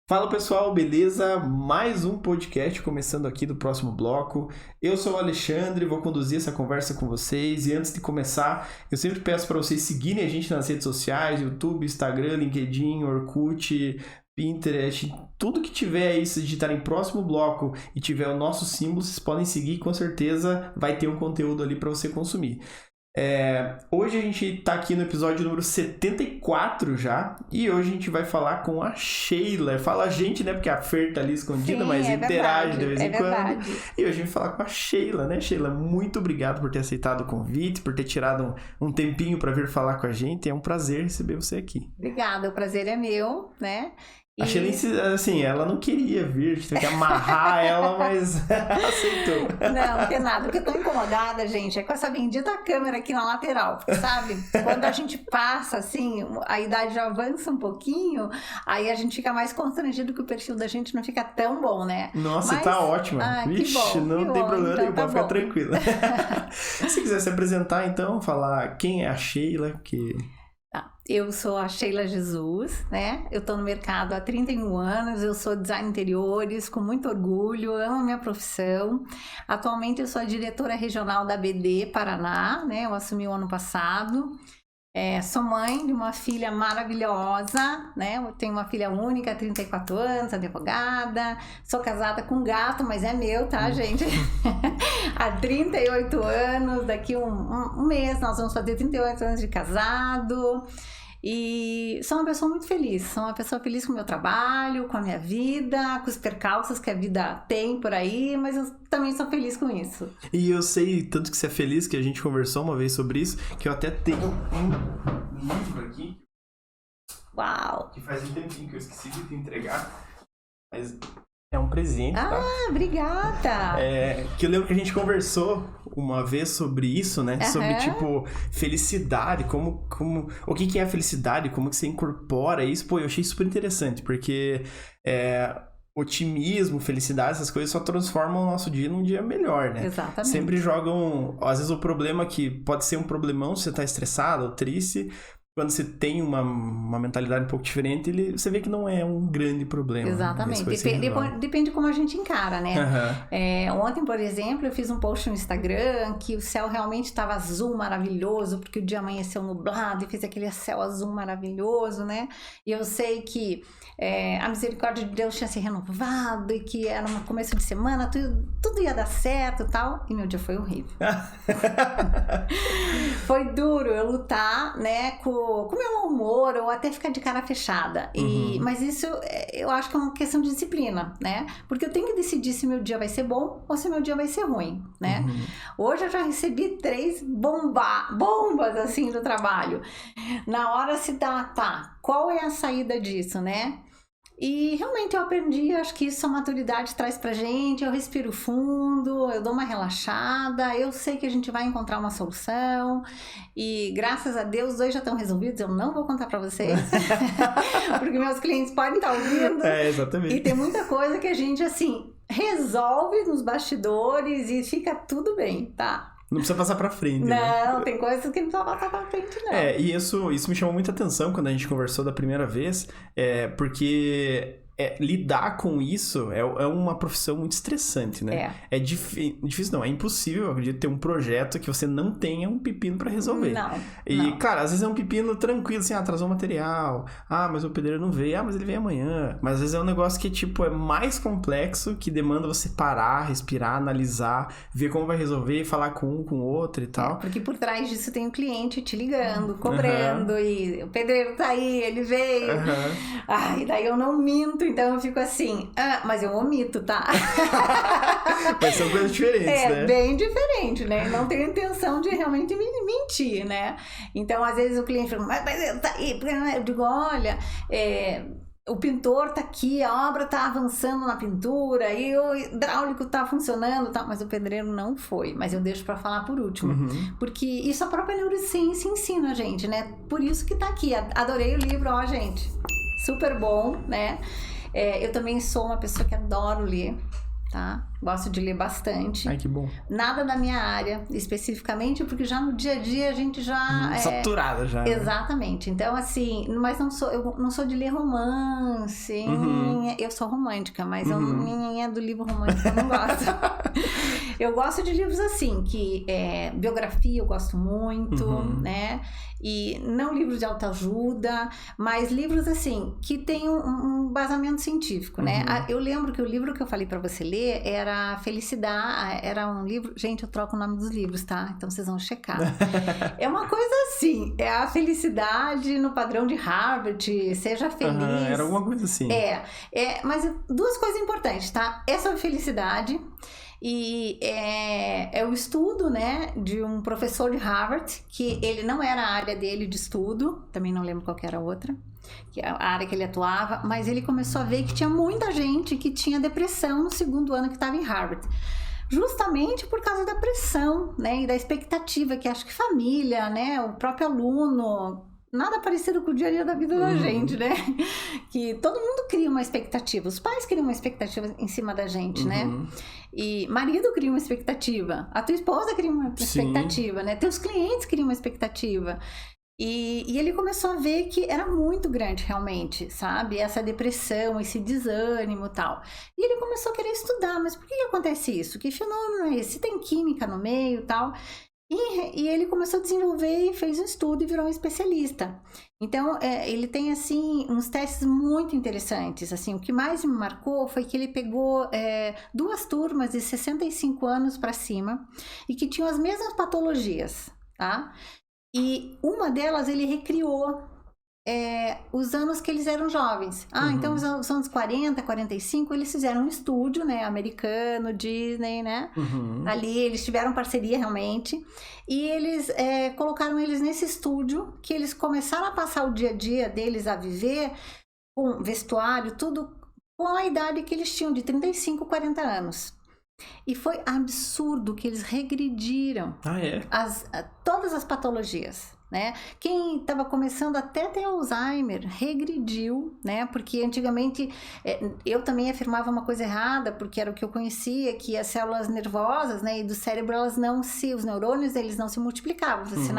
Fala pessoal, beleza? Mais um podcast começando aqui do próximo bloco. Eu sou o Alexandre, vou conduzir essa conversa com vocês. E antes de começar, eu sempre peço para vocês seguirem a gente nas redes sociais, YouTube, Instagram, LinkedIn, Orkut, Pinterest, tudo que tiver aí, se digitarem próximo bloco e tiver o nosso símbolo, vocês podem seguir, com certeza vai ter um conteúdo ali para você consumir. Hoje a gente tá aqui no episódio número 74 já, e hoje a gente vai falar com a Sheila. Fala a gente, né, porque a Fer tá ali escondida, Sim, mas interage verdade, de vez em quando. Verdade. E hoje a gente vai falar com a Sheila, né, Sheila? Muito obrigado por ter aceitado o convite, por ter tirado um tempinho para vir falar com a gente. É um prazer receber você aqui. Obrigada, o prazer é meu, né? A Sheila, assim, ela não queria vir, a gente teve que amarrar ela, mas aceitou. Não tem nada, porque eu tô incomodada, gente, é com essa bendita câmera aqui na lateral, sabe? Quando a gente passa, assim, a idade já avança um pouquinho, aí a gente fica mais constrangido que o perfil da gente não fica tão bom, né? Nossa, tá ótima. Vixe, não tem problema nenhum, pode ficar tranquila. Se quiser se apresentar, então, falar quem é a Sheila, que... Eu sou a Sheila Jesus, né? Eu tô no mercado há 31 anos, eu sou design interiores, com muito orgulho, amo a minha profissão. Atualmente eu sou a diretora regional da BD Paraná, né? Eu assumi o ano passado. Sou mãe de uma filha maravilhosa, né? Eu tenho uma filha única, 34 anos, advogada. Sou casada com um gato, mas é meu, tá, gente? Há 38 anos, daqui um mês nós vamos fazer 38 anos de casado. E sou uma pessoa muito feliz, sou uma pessoa feliz com o meu trabalho, com a minha vida, com os percalços que a vida tem por aí, mas eu também sou feliz com isso. E eu sei tanto que você é feliz, que a gente conversou uma vez sobre isso, que eu até tenho um livro aqui. Uau! Que faz um tempinho que eu esqueci de te entregar, mas é um presente, tá? Ah, obrigada! Que eu lembro que a gente conversou uma vez sobre isso, né? Uhum. Sobre, tipo, felicidade, o que é a felicidade, como que você incorpora isso. Pô, eu achei super interessante, porque otimismo, felicidade, essas coisas só transformam o nosso dia num dia melhor, né? Exatamente. Sempre jogam, às vezes o problema que pode ser um problemão, se você tá estressado ou triste... Quando você tem uma mentalidade um pouco diferente, você vê que não é um grande problema. Exatamente. Depende de como a gente encara, né? Uhum. Ontem, por exemplo, eu fiz um post no Instagram que o céu realmente estava azul, maravilhoso, porque o dia amanheceu nublado e fez aquele céu azul maravilhoso, né? E eu sei que a misericórdia de Deus tinha se renovado e que era um começo de semana, tudo ia dar certo e tal. E meu dia foi horrível. Foi duro eu lutar, né, com o meu humor ou até ficar de cara fechada. Mas isso eu acho que é uma questão de disciplina, né? Porque eu tenho que decidir se meu dia vai ser bom ou se meu dia vai ser ruim, né? Hoje eu já recebi 3 bombas assim do trabalho. Na hora se dá, qual é a saída disso, né? E realmente eu aprendi, acho que isso a maturidade traz pra gente, eu respiro fundo, eu dou uma relaxada, eu sei que a gente vai encontrar uma solução e graças a Deus 2 já estão resolvidos, eu não vou contar pra vocês, porque meus clientes podem estar ouvindo. Exatamente. E tem muita coisa que a gente, assim, resolve nos bastidores e fica tudo bem, tá? Não precisa passar pra frente, não, né? Tem coisas que não precisa passar pra frente, não. E isso me chamou muita atenção quando a gente conversou da primeira vez, porque lidar com isso é uma profissão muito estressante, né? É difícil, não, é impossível, eu acredito, ter um projeto que você não tenha um pepino pra resolver. Não. Claro, às vezes é um pepino tranquilo, assim, atrasou o material, mas o pedreiro não veio, mas ele vem amanhã. Mas às vezes é um negócio que, tipo, é mais complexo, que demanda você parar, respirar, analisar, ver como vai resolver, falar com um, com o outro e tal. Porque por trás disso tem um cliente te ligando, cobrando, e o pedreiro tá aí, ele veio. E daí eu não minto, então eu fico assim, mas eu omito, tá? Mas são coisas diferentes, né? Bem diferente, né? Não tenho intenção de realmente mentir, né? Então, às vezes o cliente fala, mas ele tá aí, eu digo, olha, o pintor tá aqui, a obra tá avançando na pintura, e o hidráulico tá funcionando, tá? Mas o pedreiro não foi, mas eu deixo pra falar por último, porque isso a própria neurociência ensina a gente, né? Por isso que tá aqui, adorei o livro, gente, super bom, né? Eu também sou uma pessoa que adoro ler, tá? Gosto de ler bastante. Ai, que bom. Nada da minha área, especificamente, porque já no dia a dia a gente já saturada já. Exatamente. Então, assim, mas eu não sou de ler romance. Eu sou romântica, mas do livro romântico eu não gosto. Eu gosto de livros assim, que biografia eu gosto muito, né? E não livros de autoajuda, mas livros assim, que tem um embasamento científico, né? Eu lembro que o livro que eu falei pra você ler era Felicidade, era um livro... Gente, eu troco o nome dos livros, tá? Então vocês vão checar. É uma coisa assim, é a felicidade no padrão de Harvard, seja feliz. Era alguma coisa assim. Mas duas coisas importantes, tá? É sobre felicidade... E é o estudo, né, de um professor de Harvard, que ele não era a área dele de estudo, também não lembro qual que era a outra, que é a área que ele atuava, mas ele começou a ver que tinha muita gente que tinha depressão no segundo ano que estava em Harvard. Justamente por causa da pressão, né, e da expectativa que acho que família, né, o próprio aluno... Nada parecido com o dia a dia da vida da gente, né? Que todo mundo cria uma expectativa. Os pais criam uma expectativa em cima da gente, né? E marido cria uma expectativa. A tua esposa cria uma expectativa, né? Teus clientes criam uma expectativa. E ele começou a ver que era muito grande realmente, sabe? Essa depressão, esse desânimo e tal. E ele começou a querer estudar. Mas por que acontece isso? Que fenômeno é esse? Se tem química no meio e tal... E ele começou a desenvolver e fez um estudo e virou um especialista. Então, ele tem, assim, uns testes muito interessantes. Assim, o que mais me marcou foi que ele pegou 2 turmas de 65 anos para cima e que tinham as mesmas patologias, tá? E uma delas ele recriou os anos que eles eram jovens. Então os anos 40, 45, eles fizeram um estúdio, né, americano, Disney, né, ali eles tiveram parceria realmente, e eles colocaram eles nesse estúdio, que eles começaram a passar o dia a dia deles a viver, com vestuário, tudo, com a idade que eles tinham, de 35, 40 anos. E foi absurdo que eles regrediram todas as patologias, né? Quem estava começando até ter Alzheimer regrediu, né? Porque antigamente eu também afirmava uma coisa errada, porque era o que eu conhecia, que as células nervosas, né, e do cérebro, elas não se, os neurônios, eles não se multiplicavam. Você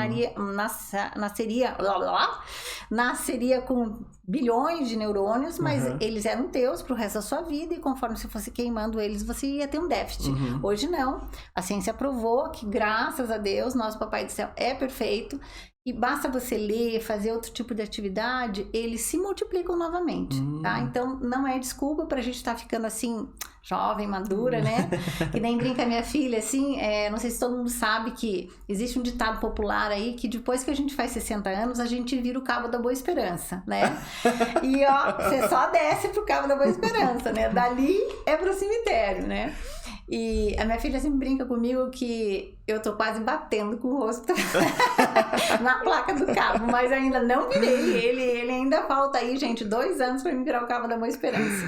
nasceria com bilhões de neurônios, mas eles eram teus pro resto da sua vida, e conforme você fosse queimando eles, você ia ter um déficit. Hoje não. A ciência provou que, graças a Deus, nosso Papai do Céu é perfeito, e basta você ler, fazer outro tipo de atividade, eles se multiplicam novamente, tá? Então, não é desculpa pra gente estar ficando assim, jovem, madura, né? Que nem brinca minha filha, assim, não sei se todo mundo sabe que existe um ditado popular aí, que depois que a gente faz 60 anos, a gente vira o Cabo da Boa Esperança, né? E, ó, você só desce pro Cabo da Boa Esperança, né? Dali é pro cemitério, né? E a minha filha sempre brinca comigo que eu tô quase batendo com o rosto na placa do cabo, mas ainda não virei ele ainda falta aí, gente, 2 anos pra me virar o Cabo da Boa Esperança.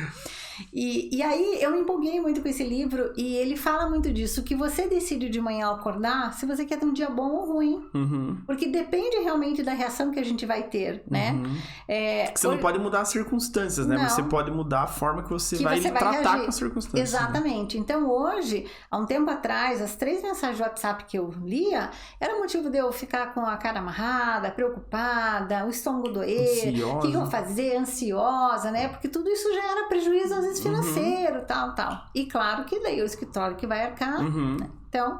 E aí eu me empolguei muito com esse livro, e ele fala muito disso, que você decide de manhã acordar se você quer ter um dia bom ou ruim, porque depende realmente da reação que a gente vai ter, né? Você não pode mudar as circunstâncias, né? Não. Você pode mudar a forma que você vai tratar reagir com as circunstâncias. Exatamente. Né? Então hoje, há um tempo atrás, as 3 mensagens do WhatsApp que eu lia, era motivo de eu ficar com a cara amarrada, preocupada, o estômago doer, o que eu vou fazer, ansiosa, né? Porque tudo isso já era prejuízo às vezes financeiro, tal. E claro que daí o escritório que vai arcar, né? Então,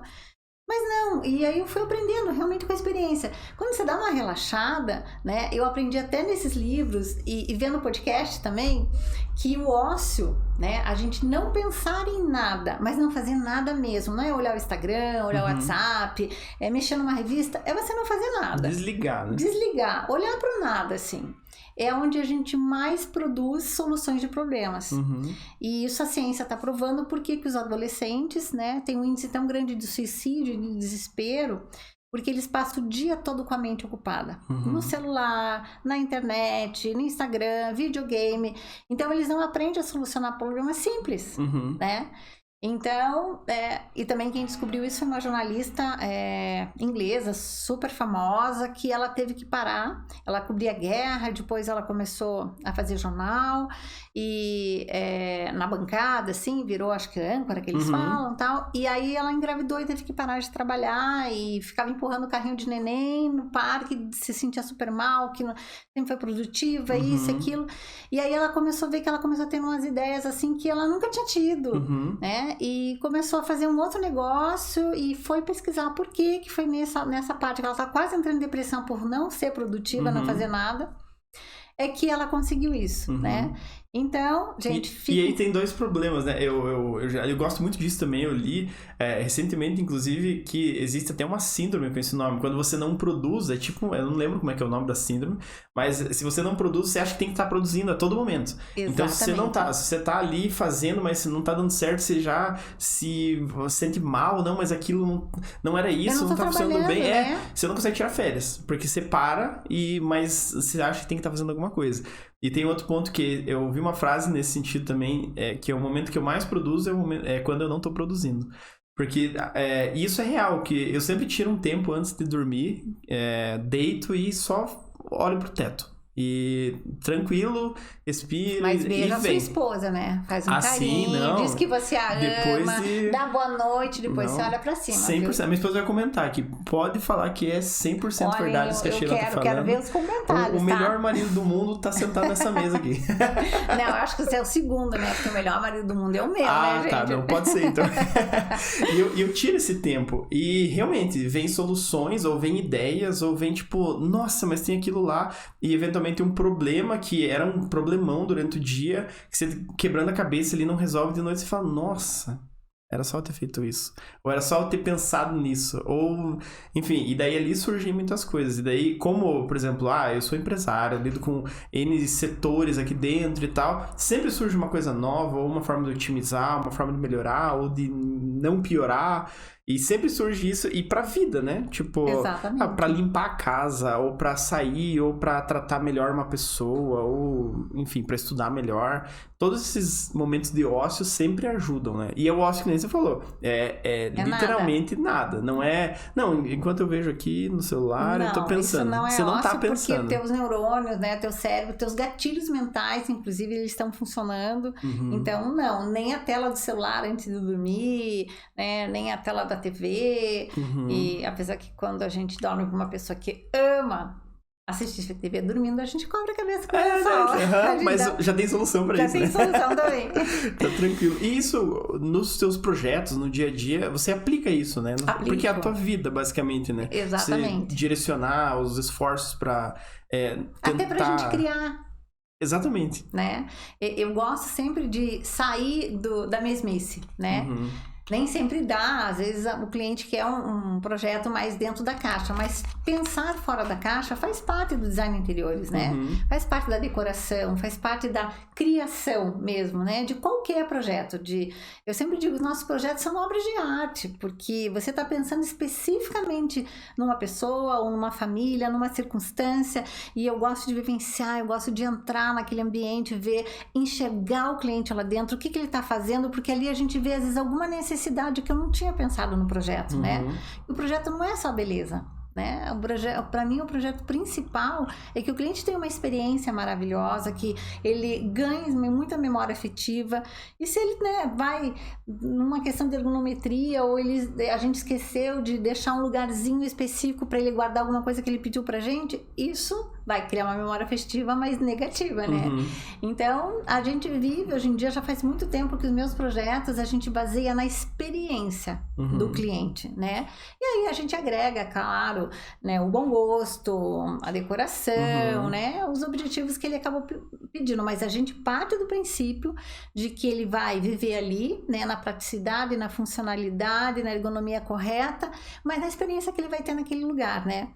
mas não, e aí eu fui aprendendo realmente com a experiência. Quando você dá uma relaxada, né, eu aprendi até nesses livros e vendo podcast também, que o ócio, né, a gente não pensar em nada, mas não fazer nada mesmo, não é olhar o Instagram, olhar o WhatsApp, mexer numa revista, é você não fazer nada. Desligar, né? Desligar, olhar para o nada, assim. É onde a gente mais produz soluções de problemas. E isso a ciência está provando, porque que os adolescentes, né, têm um índice tão grande de suicídio, de desespero, porque eles passam o dia todo com a mente ocupada. No celular, na internet, no Instagram, videogame. Então, eles não aprendem a solucionar problemas simples, né? Então, e também quem descobriu isso foi uma jornalista inglesa, super famosa, que ela teve que parar. Ela cobria guerra, depois ela começou a fazer jornal, e na bancada, assim, virou, acho que âncora, que eles falam, tal. E aí ela engravidou e teve que parar de trabalhar, e ficava empurrando o carrinho de neném no parque, se sentia super mal, que sempre foi produtiva, isso, aquilo. E aí ela começou a ver que ela começou a ter umas ideias, assim, que ela nunca tinha tido, né? E começou a fazer um outro negócio e foi pesquisar por que foi nessa parte que ela tá quase entrando em depressão por não ser produtiva, não fazer nada, é que ela conseguiu isso, né? Então, gente... E aí tem dois problemas, né? Eu gosto muito disso também, eu li recentemente, inclusive, que existe até uma síndrome com esse nome. Quando você não produz, é tipo... Eu não lembro como é que é o nome da síndrome, mas se você não produz, você acha que tem que estar produzindo a todo momento. Exatamente. Então, se você tá ali fazendo, mas se não tá dando certo, você já se sente mal, não, mas aquilo não era isso, não tá funcionando bem. Né? Você não consegue tirar férias, porque você para, mas você acha que tem que estar fazendo alguma coisa. E tem outro ponto que eu ouvi uma frase nesse sentido também, que é o momento que eu mais produzo é quando eu não tô produzindo. Porque isso é real, que eu sempre tiro um tempo antes de dormir, deito e só olho pro teto. E tranquilo, respira. Mas beija a sua vem. esposa, né? Faz um carinho, diz que você a ama, dá boa noite, depois você olha pra cima. 100%. Viu? A minha esposa vai comentar que pode falar que é 100% verdade isso que a Sheila tá falando. Eu quero ver os comentários, o melhor marido do mundo tá sentado nessa mesa aqui. Não, eu acho que você é o segundo, né? Porque o melhor marido do mundo é o meu, né, gente? Tá, não, pode ser, então. E eu tiro esse tempo. E realmente, vem soluções, ou vem ideias, ou vem tipo, nossa, mas tem aquilo lá. E eventualmente um problema que era um problemão durante o dia, que você quebrando a cabeça ali não resolve, de noite você fala, nossa, era só eu ter feito isso, ou era só eu ter pensado nisso, ou enfim, e daí ali surgem muitas coisas. E daí, como, por exemplo, eu sou empresário, lido com N setores aqui dentro e tal, sempre surge uma coisa nova, ou uma forma de otimizar, uma forma de melhorar, ou de não piorar. E sempre surge isso, e pra vida, né? Tipo, pra limpar a casa, ou pra sair, ou pra tratar melhor uma pessoa, ou, enfim, pra estudar melhor. Todos esses momentos de ócio sempre ajudam, né? E o ócio, que nem você falou, literalmente nada. Não é... Não, enquanto eu vejo aqui no celular, eu tô pensando. Isso não é você não tá pensando. Porque teus neurônios, né? Teu cérebro, teus gatilhos mentais, inclusive, eles estão funcionando. Então, não, nem a tela do celular antes de dormir, né? Nem a tela da TV, e apesar que quando a gente dorme com uma pessoa que ama assistir TV dormindo, a gente cobre a cabeça com essa mas já tem solução pra isso, Já tem solução também. Tá tranquilo. E isso, nos seus projetos, no dia a dia, você aplica isso, né? Porque é a tua vida, basicamente, né? Exatamente. Você direcionar os esforços pra tentar... Até pra gente criar. Exatamente. Né? Eu gosto sempre de sair da mesmice, né? Nem sempre dá, às vezes o cliente quer um projeto mais dentro da caixa, mas pensar fora da caixa faz parte do design interiores, né? Faz parte da decoração, faz parte da criação mesmo, né? De qualquer projeto. Eu sempre digo, os nossos projetos são obras de arte, porque você está pensando especificamente numa pessoa ou numa família, numa circunstância, e eu gosto de vivenciar, eu gosto de entrar naquele ambiente, ver, enxergar o cliente lá dentro, o que ele está fazendo, porque ali a gente vê, às vezes, alguma necessidade que eu não tinha pensado no projeto, né? E o projeto não é só beleza, né? Para mim, o projeto principal é que o cliente tenha uma experiência maravilhosa, que ele ganhe muita memória afetiva, e se ele, né, vai numa questão de ergonometria, ou a gente esqueceu de deixar um lugarzinho específico para ele guardar alguma coisa que ele pediu pra gente, isso vai criar uma memória afetiva mais negativa, né? Então, a gente vive, hoje em dia, já faz muito tempo que os meus projetos, a gente baseia na experiência do cliente, né? E aí a gente agrega, claro, né, o bom gosto, a decoração, né? Os objetivos que ele acabou pedindo, mas a gente parte do princípio de que ele vai viver ali, né, na praticidade, na funcionalidade, na ergonomia correta, mas na experiência que ele vai ter naquele lugar, né?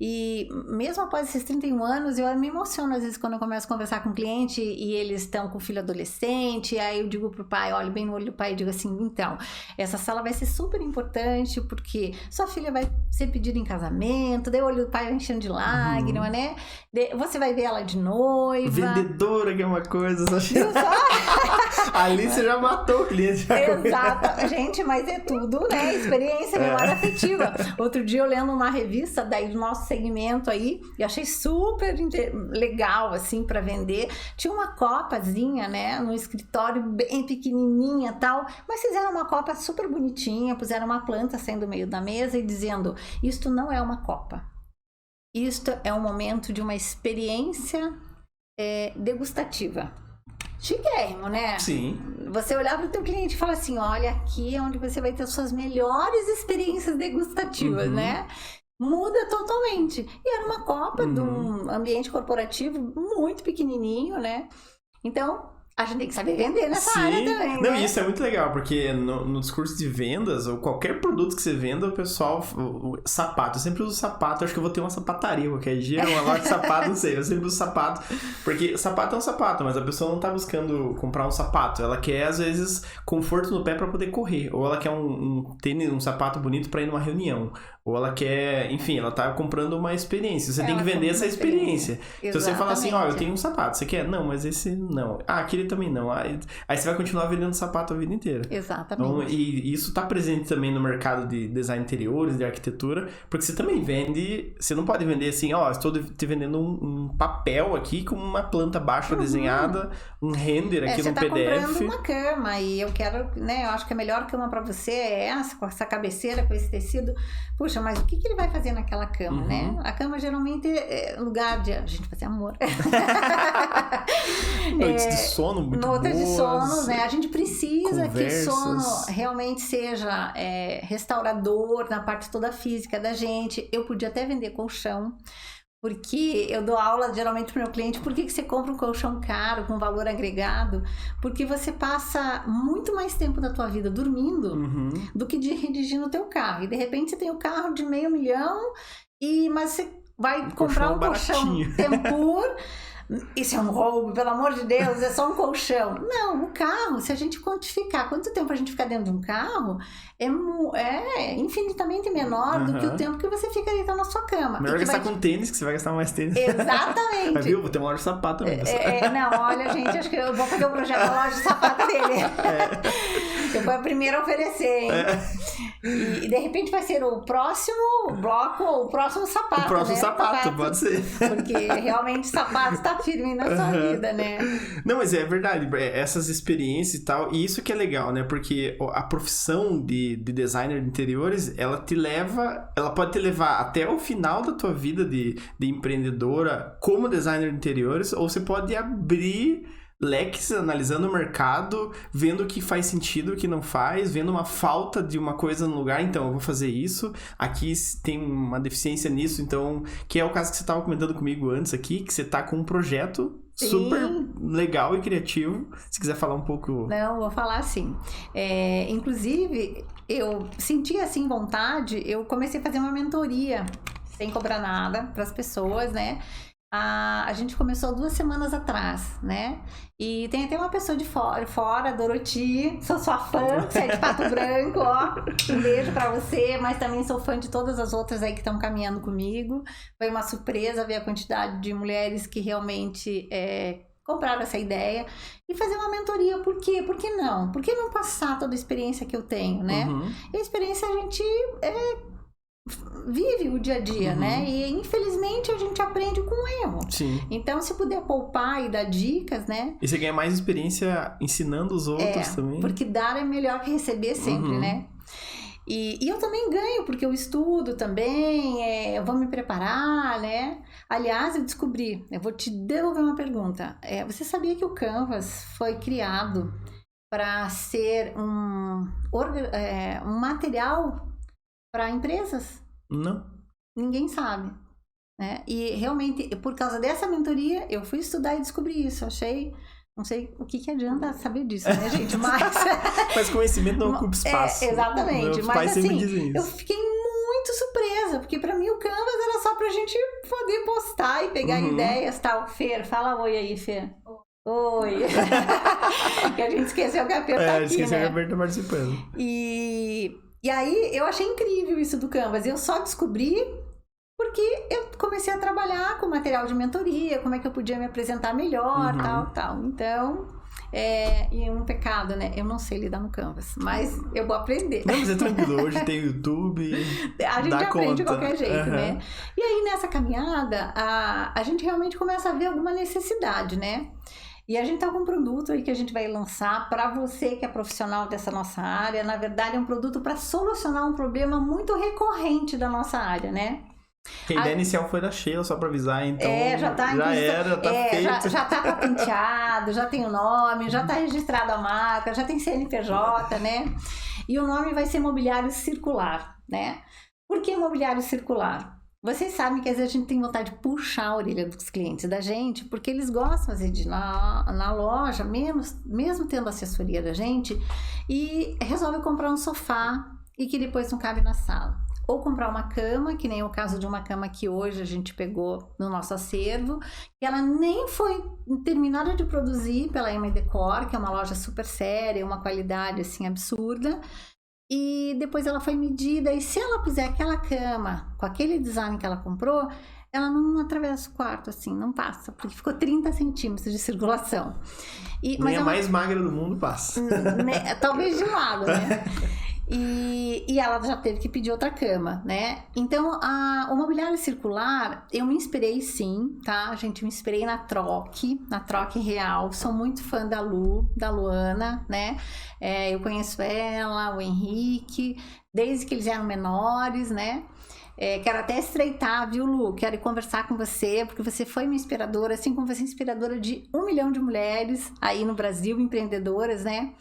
E mesmo após esses 31 anos, eu me emociono às vezes quando eu começo a conversar com o cliente e eles estão com filho adolescente, aí eu digo pro pai, olho bem no olho do pai e digo assim, então, essa sala vai ser super importante porque sua filha vai ser pedida em casamento, daí o olho do pai vai enchendo de lágrima, né? Você vai ver ela de noiva. Vendedora, que é uma coisa, só Ali você já matou o cliente. Exato. Gente, mas é tudo, né? Experiência, memória afetiva. Outro dia eu lendo uma revista daí do nosso segmento aí, e achei super legal, assim, para vender. Tinha uma copazinha, né? No escritório bem pequenininha e tal, mas fizeram uma copa super bonitinha, puseram uma planta saindo do meio da mesa e dizendo, isto não é uma copa. Isto é um momento de uma experiência degustativa. Chiquérrimo, né? Sim. Você olhar para o teu cliente e falar assim, olha, aqui é onde você vai ter as suas melhores experiências degustativas, né? Muda totalmente. E era uma copa de um ambiente corporativo muito pequenininho, né? Então, a gente tem que saber vender nessa área também, Não, né? isso é muito legal, porque no discurso de vendas, ou qualquer produto que você venda, o pessoal... sapato, eu sempre uso sapato, acho que eu vou ter uma sapataria qualquer dia, uma loja de sapato, não sei, eu sempre uso sapato, porque sapato é um sapato, mas a pessoa não tá buscando comprar um sapato, ela quer, às vezes, conforto no pé pra poder correr, ou ela quer um tênis, um sapato bonito pra ir numa reunião, ou ela quer, enfim, ela tá comprando uma experiência, você tem que vender essa experiência. Então você fala assim, ó, eu tenho um sapato, você quer? Não, mas esse não. Ah, aquele também não. Aí você vai continuar vendendo sapato a vida inteira. Exatamente. Então, e isso tá presente também no mercado de design interiores, de arquitetura, porque você também vende, você não pode vender assim, ó, estou te vendendo um papel aqui com uma planta baixa desenhada, um render aqui no PDF. Você tá comprando uma cama e eu quero, né, eu acho que a melhor cama pra você é essa, com essa cabeceira, com esse tecido. Puxa, mas o que ele vai fazer naquela cama, né? A cama geralmente é lugar de a gente fazer amor. Noites de sono muito boas. Noites de sono, né? A gente precisa conversas. que o sono realmente seja restaurador na parte toda física da gente. Eu podia até vender colchão, porque eu dou aula geralmente para o meu cliente, por que você compra um colchão caro, com valor agregado? Porque você passa muito mais tempo da tua vida dormindo do que dirigindo o teu carro. E de repente você tem o carro de $500 mil, mas você vai comprar um colchão Tempur. Isso é um roubo, pelo amor de Deus, é só um colchão. Não, o carro, se a gente quantificar quanto tempo a gente fica dentro de um carro, é infinitamente menor do que o tempo que você fica deitado na sua cama. Melhor gastar com tênis, que você vai gastar mais tênis. Exatamente. Mas viu, vou ter uma loja de sapato também. Não, olha, gente, acho que eu vou fazer o projeto da loja de sapato dele. Eu fui a primeira a oferecer, hein? E de repente vai ser o próximo bloco, o próximo sapato. O próximo né? sapato, pode ser. Porque realmente o sapato está firme na sua vida, né? Não, mas é verdade, essas experiências e tal, e isso que é legal, né? Porque a profissão de designer de interiores, ela pode te levar até o final da tua vida de empreendedora como designer de interiores, ou você pode abrir leques, analisando o mercado, vendo o que faz sentido, o que não faz, vendo uma falta de uma coisa no lugar, então eu vou fazer isso, aqui tem uma deficiência nisso, então, que é o caso que você estava comentando comigo antes aqui, que você está com um projeto super legal e criativo. Se quiser falar um pouco... Não, vou falar assim. Inclusive, eu senti assim vontade, eu comecei a fazer uma mentoria, sem cobrar nada, para as pessoas, né? A gente começou 2 semanas atrás, né? E tem até uma pessoa de fora, Doroti, sou sua fã, você é de Pato Branco, ó. Um beijo pra você, mas também sou fã de todas as outras aí que estão caminhando comigo. Foi uma surpresa ver a quantidade de mulheres que realmente compraram essa ideia. E fazer uma mentoria, por quê? Por que não? Por que não passar toda a experiência que eu tenho, né? E a experiência a gente vive o dia a dia, né? E infelizmente a gente aprende com erro. Sim. Então, se puder poupar e dar dicas, né? E você ganha mais experiência ensinando os outros também. Porque dar é melhor que receber sempre, né? E eu também ganho, porque eu estudo também, eu vou me preparar, né? Aliás, eu descobri, eu vou te devolver uma pergunta. Você sabia que o Canvas foi criado para ser um material para empresas? Não. Ninguém sabe, né? E realmente, por causa dessa mentoria, eu fui estudar e descobri isso. Achei, não sei o que adianta saber disso, né, gente? Mas conhecimento não ocupa espaço. Exatamente. Meus pais sempre dizem isso. Eu fiquei muito surpresa, porque pra mim o Canvas era só pra gente poder postar e pegar ideias e tal. Fer, fala oi aí, Fer. Oi. Que a gente esqueceu que a Fer tá aqui, esqueceu né? que a Fer tá participando. E aí, eu achei incrível isso do Canvas. Eu só descobri porque eu comecei a trabalhar com material de mentoria, como é que eu podia me apresentar melhor, tal. Então, E um pecado, né? Eu não sei lidar no Canvas, mas eu vou aprender. Não, mas é tranquilo, hoje tem o YouTube, a gente aprende conta. De qualquer jeito, né? E aí, nessa caminhada, a gente realmente começa a ver alguma necessidade, né? E a gente tá com um produto aí que a gente vai lançar para você que é profissional dessa nossa área. Na verdade, é um produto para solucionar um problema muito recorrente da nossa área, né? A ideia inicial foi da Sheila, só para avisar, então já feito. Já tá patenteado, já tem o nome, já tá registrado a marca, já tem CNPJ, né? E o nome vai ser Mobiliário Circular, né? Por que Mobiliário Circular? Vocês sabem que às vezes a gente tem vontade de puxar a orelha dos clientes da gente, porque eles gostam às vezes de ir na loja, mesmo tendo assessoria da gente, e resolve comprar um sofá e que depois não cabe na sala. Ou comprar uma cama, que nem o caso de uma cama que hoje a gente pegou no nosso acervo, que ela nem foi terminada de produzir pela M Decor, que é uma loja super séria, uma qualidade assim absurda, e depois ela foi medida, e se ela puser aquela cama com aquele design que ela comprou, ela não atravessa o quarto, assim, não passa, porque ficou 30 centímetros de circulação. Nem a mais magra do mundo passa. Talvez de lado, né? E ela já teve que pedir outra cama, né? Então, o mobiliário circular, eu me inspirei sim, tá? Gente, me inspirei na Troque Real. Sou muito fã da Luana, né? Eu conheço ela, o Henrique, desde que eles eram menores, né? Quero até estreitar, viu, Lu? Quero conversar com você, porque você foi minha inspiradora, assim como você é inspiradora de 1 milhão de mulheres aí no Brasil, empreendedoras, né?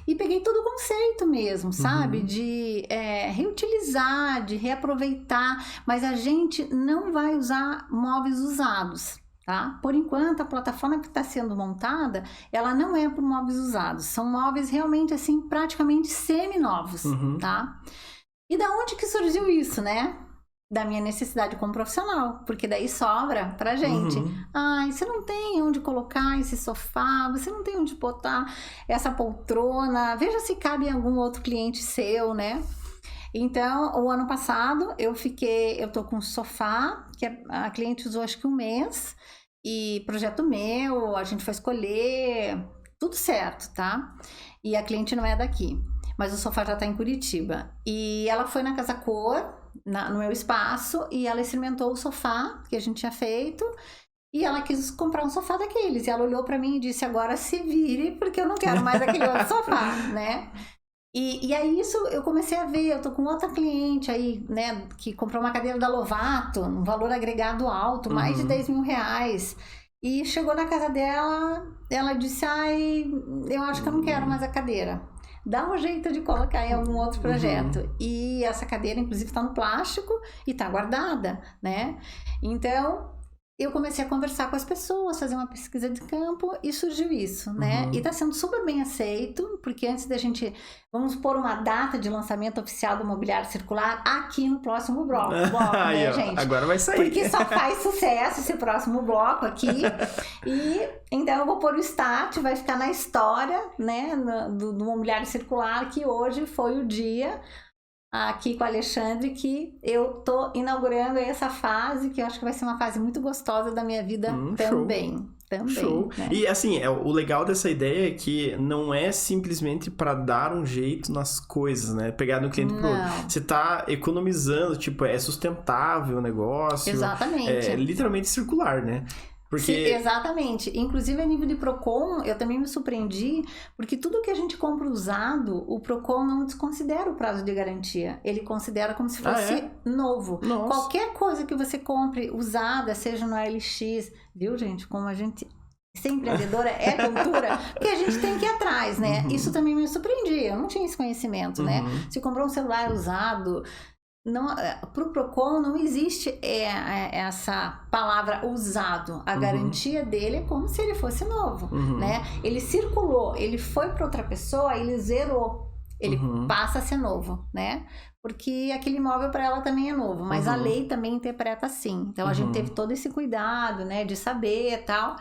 E peguei todo o conceito mesmo, sabe? De reutilizar, de reaproveitar, mas a gente não vai usar móveis usados, tá? Por enquanto, a plataforma que está sendo montada, ela não é por móveis usados, são móveis realmente, assim, praticamente semi-novos, tá? E da onde que surgiu isso, né? Da minha necessidade como profissional, porque daí sobra pra gente. Ai, você não tem onde colocar esse sofá, você não tem onde botar essa poltrona, veja se cabe em algum outro cliente seu, né? Então, o ano passado, eu tô com um sofá, que a cliente usou acho que 1 mês, e projeto meu, a gente foi escolher, tudo certo, tá? E a cliente não é daqui, mas o sofá já tá em Curitiba. E ela foi na Casa Cor, no meu espaço, e ela experimentou o sofá que a gente tinha feito, e ela quis comprar um sofá daqueles, e ela olhou pra mim e disse, agora se vire, porque eu não quero mais aquele outro sofá, né? E aí isso eu comecei a ver, eu tô com outra cliente aí, né, que comprou uma cadeira da Lovato, um valor agregado alto, mais de 10 mil reais, e chegou na casa dela, ela disse, ai, eu acho que eu não quero mais a cadeira. Dá um jeito de colocar em algum outro projeto. E essa cadeira, inclusive, está no plástico e está guardada, né? Então, eu comecei a conversar com as pessoas, fazer uma pesquisa de campo e surgiu isso, né? E está sendo super bem aceito, porque antes da gente... Vamos pôr uma data de lançamento oficial do Mobiliário Circular aqui no próximo bloco, né, gente? Agora vai sair. Porque só faz sucesso esse próximo bloco aqui. E então eu vou pôr o start, vai ficar na história, né, do Mobiliário Circular, que hoje foi o dia aqui com o Alexandre que eu tô inaugurando essa fase, que eu acho que vai ser uma fase muito gostosa da minha vida também. Show. Né? E assim, o legal dessa ideia é que não é simplesmente para dar um jeito nas coisas, né? Pegar no cliente pro outro. Você tá economizando, tipo, é sustentável o negócio. Exatamente. É literalmente circular, né? Porque... Sim, exatamente. Inclusive, a nível de Procon, eu também me surpreendi, porque tudo que a gente compra usado, o Procon não desconsidera o prazo de garantia. Ele considera como se fosse novo. Nossa. Qualquer coisa que você compre usada, seja no LX, viu, gente? Como a gente... Ser empreendedora é cultura, porque a gente tem que ir atrás, né? Isso também me surpreendia, eu não tinha esse conhecimento, né? Se comprou um celular usado... Para o Procon não existe essa palavra usado. A garantia dele é como se ele fosse novo, né? Ele circulou, ele foi para outra pessoa, ele zerou, ele passa a ser novo, né? Porque aquele imóvel para ela também é novo, mas a lei também interpreta assim. Então a gente teve todo esse cuidado, né, de saber e tal.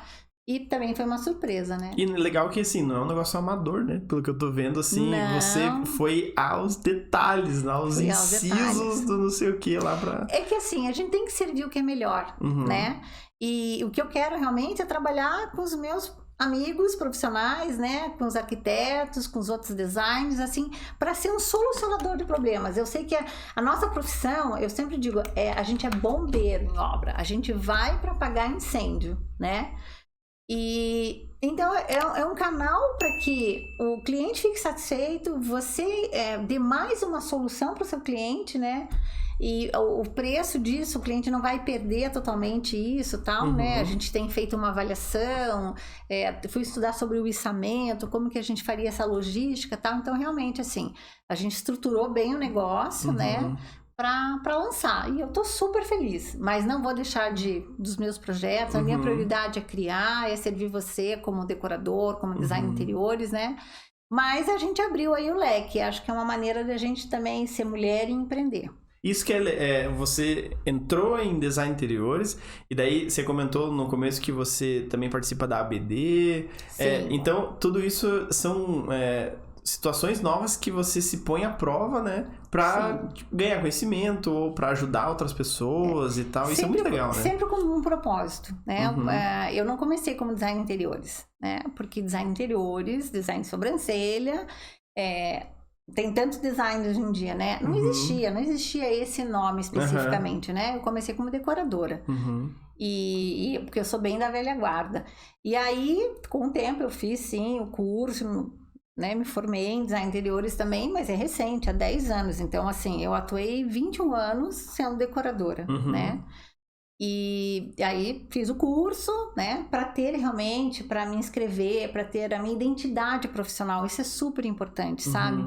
E também foi uma surpresa, né? E legal que, assim, não é um negócio amador, né? Pelo que eu tô vendo, assim, você foi aos detalhes, aos incisos do não sei o que lá pra... É que, assim, a gente tem que servir o que é melhor, né? E o que eu quero realmente é trabalhar com os meus amigos profissionais, né, com os arquitetos, com os outros designers, assim, para ser um solucionador de problemas. Eu sei que a nossa profissão, eu sempre digo, a gente é bombeiro em obra, a gente vai para apagar incêndio, né? E então é um canal para que o cliente fique satisfeito, você dê mais uma solução para o seu cliente, né? E o preço disso, o cliente não vai perder totalmente isso, tal, né? A gente tem feito uma avaliação, fui estudar sobre o içamento, como que a gente faria essa logística, tal. Então, realmente, assim, a gente estruturou bem o negócio, né? Para lançar. E eu tô super feliz, mas não vou deixar dos meus projetos. A minha prioridade é criar, é servir você como decorador, como design de interiores, né? Mas a gente abriu aí o leque. Acho que é uma maneira de a gente também ser mulher e empreender. Isso que você entrou em design interiores e daí você comentou no começo que você também participa da ABD. Então, tudo isso são situações novas que você se põe à prova, né? Pra ganhar conhecimento ou pra ajudar outras pessoas e tal. Isso é muito legal, né? Sempre com um propósito, né? Eu não comecei como design interiores, né? Porque design interiores, design de sobrancelha... Tem tantos designs hoje em dia, né? Não existia esse nome especificamente, né? Eu comecei como decoradora. E porque eu sou bem da velha guarda. E aí, com o tempo, eu fiz, sim, o curso, né? Me formei em design interiores também, mas é recente, há 10 anos. Então, assim, eu atuei 21 anos sendo decoradora, né? E aí fiz o curso, né, para ter realmente, para me inscrever, para ter a minha identidade profissional. Isso é super importante, sabe?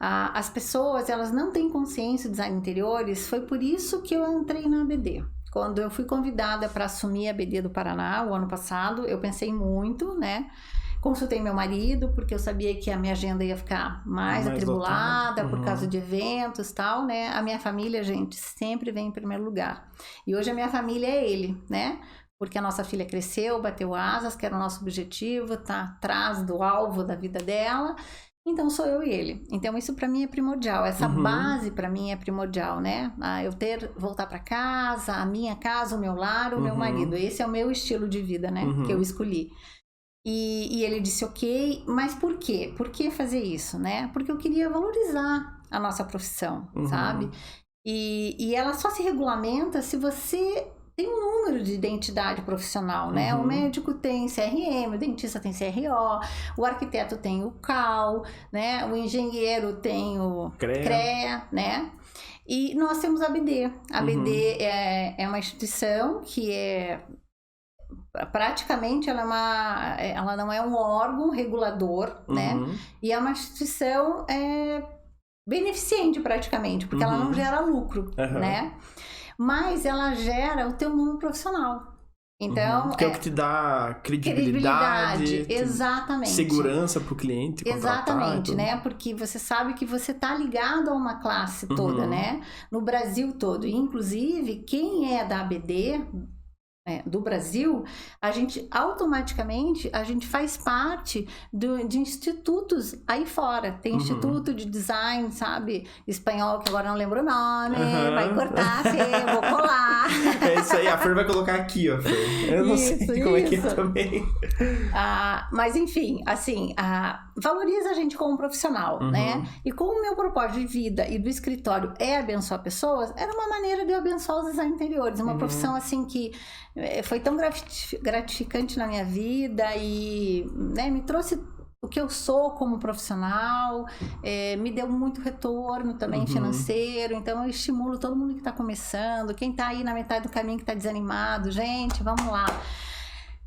As pessoas, elas não têm consciência do design de interiores. Foi por isso que eu entrei na ABD. Quando eu fui convidada para assumir a ABD do Paraná, o ano passado, eu pensei muito, né? Consultei meu marido, porque eu sabia que a minha agenda ia ficar mais atribulada por causa de eventos e tal, né? A minha família, gente, sempre vem em primeiro lugar. E hoje a minha família é ele, né? Porque a nossa filha cresceu, bateu asas, que era o nosso objetivo, tá atrás do alvo da vida dela. Então, sou eu e ele. Então, isso para mim é primordial. Essa base para mim é primordial, né? Eu voltar para casa, a minha casa, o meu lar, o meu marido. Esse é o meu estilo de vida, né? Que eu escolhi. E ele disse, ok, mas por quê? Por que fazer isso, né? Porque eu queria valorizar a nossa profissão, sabe? E ela só se regulamenta se você tem um número de identidade profissional, né? O médico tem CRM, o dentista tem CRO, o arquiteto tem o CAL, né? O engenheiro tem o CREA, né? E nós temos a ABD. A ABD é uma instituição que praticamente ela não é um órgão regulador, né? E é uma instituição beneficente praticamente, porque ela não gera lucro, né? Mas ela gera o teu nome profissional. Então, que é o que te dá credibilidade, exatamente, segurança para o cliente contratar. Exatamente, né? Porque você sabe que você tá ligado a uma classe toda, né? No Brasil todo. E, inclusive, quem é da ABD do Brasil, a gente automaticamente faz parte de institutos aí fora. Tem instituto de design, sabe? Espanhol, que agora não lembro o nome. Vai cortar, Fê, eu vou colar. É isso aí, a Fer vai colocar aqui, ó, Fer. Eu não sei como é que é também. Mas enfim, assim, valoriza a gente como profissional, né? E como o meu propósito de vida e do escritório é abençoar pessoas, era uma maneira de eu abençoar os design interiores. Uma profissão, assim, que foi tão gratificante na minha vida e, né, me trouxe o que eu sou como profissional, me deu muito retorno também financeiro. Então eu estimulo todo mundo que está começando, quem está aí na metade do caminho, que está desanimado, gente, vamos lá.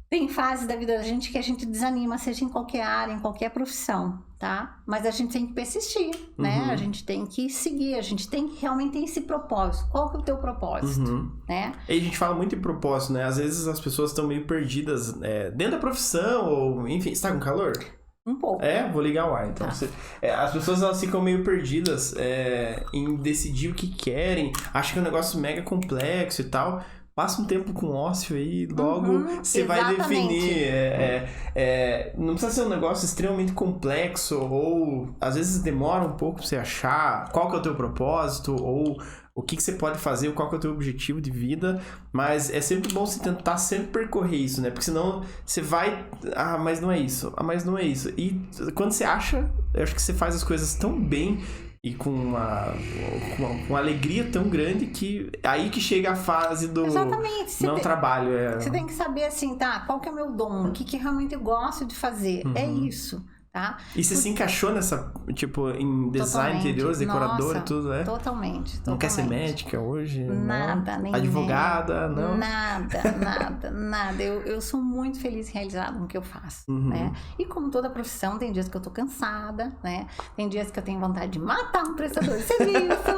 Tem fases da vida da gente que a gente desanima, seja em qualquer área, em qualquer profissão, tá? Mas a gente tem que persistir, né? A gente tem que seguir, a gente tem que realmente ter esse propósito. Qual que é o teu propósito, né? E a gente fala muito em propósito, né? Às vezes as pessoas estão meio perdidas dentro da profissão, ou enfim, você tá com calor? Um pouco. Vou ligar o ar, então. Tá. As pessoas, elas ficam meio perdidas em decidir o que querem, acham que é um negócio mega complexo e tal. Passa um tempo com ócio aí, logo você vai definir. Não precisa ser um negócio extremamente complexo, ou às vezes demora um pouco pra você achar qual que é o teu propósito, ou o que você pode fazer, qual que é o teu objetivo de vida, mas é sempre bom você tentar sempre percorrer isso, né? Porque senão você vai, mas não é isso, mas não é isso. E quando você acha, eu acho que você faz as coisas tão bem e com uma alegria tão grande que aí que chega a fase do... Exatamente. Não trabalho, Você tem que saber assim, tá, qual que é o meu dom, o que realmente eu gosto de fazer, é isso. Tá? E você se encaixou nessa, tipo, em design, interiores, decoradora e tudo, né? Totalmente. Não quer ser médica hoje? Nada, não? Nem Advogada, não? Nada. Eu sou muito feliz e realizada no que eu faço, né? E como toda profissão, tem dias que eu tô cansada, né? Tem dias que eu tenho vontade de matar um prestador de serviço,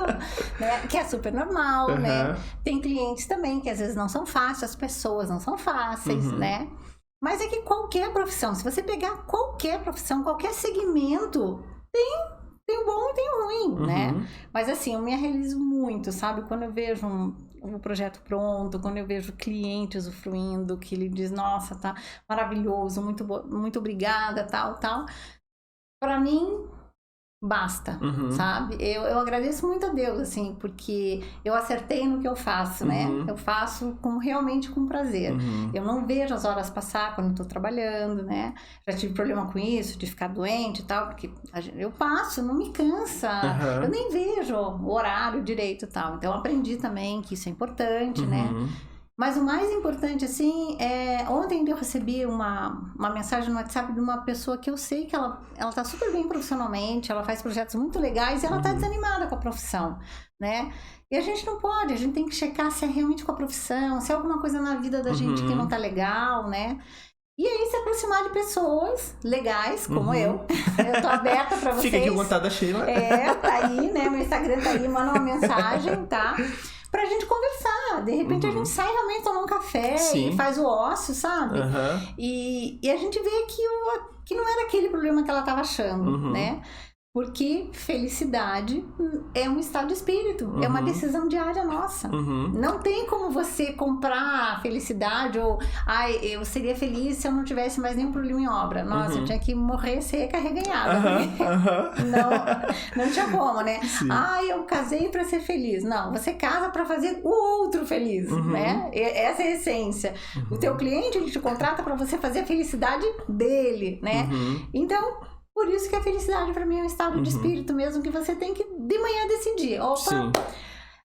né? Que é super normal, né? Tem clientes também que às vezes não são fáceis, as pessoas não são fáceis, né? Mas é que qualquer profissão, se você pegar qualquer profissão, qualquer segmento, tem o bom e tem o ruim, né? Mas assim, eu me realizo muito, sabe? Quando eu vejo um projeto pronto, quando eu vejo o cliente usufruindo, que ele diz, nossa, tá maravilhoso, muito obrigada, tal. Pra mim, basta, sabe? Eu agradeço muito a Deus, assim, porque eu acertei no que eu faço, né? Eu faço realmente com prazer. Eu não vejo as horas passar quando eu tô trabalhando, né? Já tive problema com isso, de ficar doente e tal, porque eu passo, não me cansa. Eu nem vejo o horário direito e tal. Então, eu aprendi também que isso é importante, né? Mas o mais importante, assim, ontem eu recebi uma mensagem no WhatsApp de uma pessoa que eu sei que ela tá super bem profissionalmente, ela faz projetos muito legais e ela tá desanimada com a profissão, né? E a gente não pode, a gente tem que checar se é realmente com a profissão, se é alguma coisa na vida da gente que não tá legal, né? E aí se aproximar de pessoas legais, como eu. Eu tô aberta pra vocês. Fica aqui o contato da Sheila. Tá aí, né? Meu Instagram tá aí, manda uma mensagem, tá? Pra gente conversar. De repente a gente sai realmente tomar um café e faz o ócio, sabe? E a gente vê que não era aquele problema que ela tava achando, né? Porque felicidade é um estado de espírito, é uma decisão diária nossa. Não tem como você comprar felicidade ou, eu seria feliz se eu não tivesse mais nenhum problema em obra. Nossa, eu tinha que morrer seca reganhada. Não tinha como, né? Sim. Eu casei pra ser feliz. Não, você casa pra fazer o outro feliz, né? Essa é a essência. O teu cliente, ele te contrata pra você fazer a felicidade dele, né? Então, por isso que a felicidade pra mim é um estado de espírito mesmo, que você tem que de manhã decidir. Opa,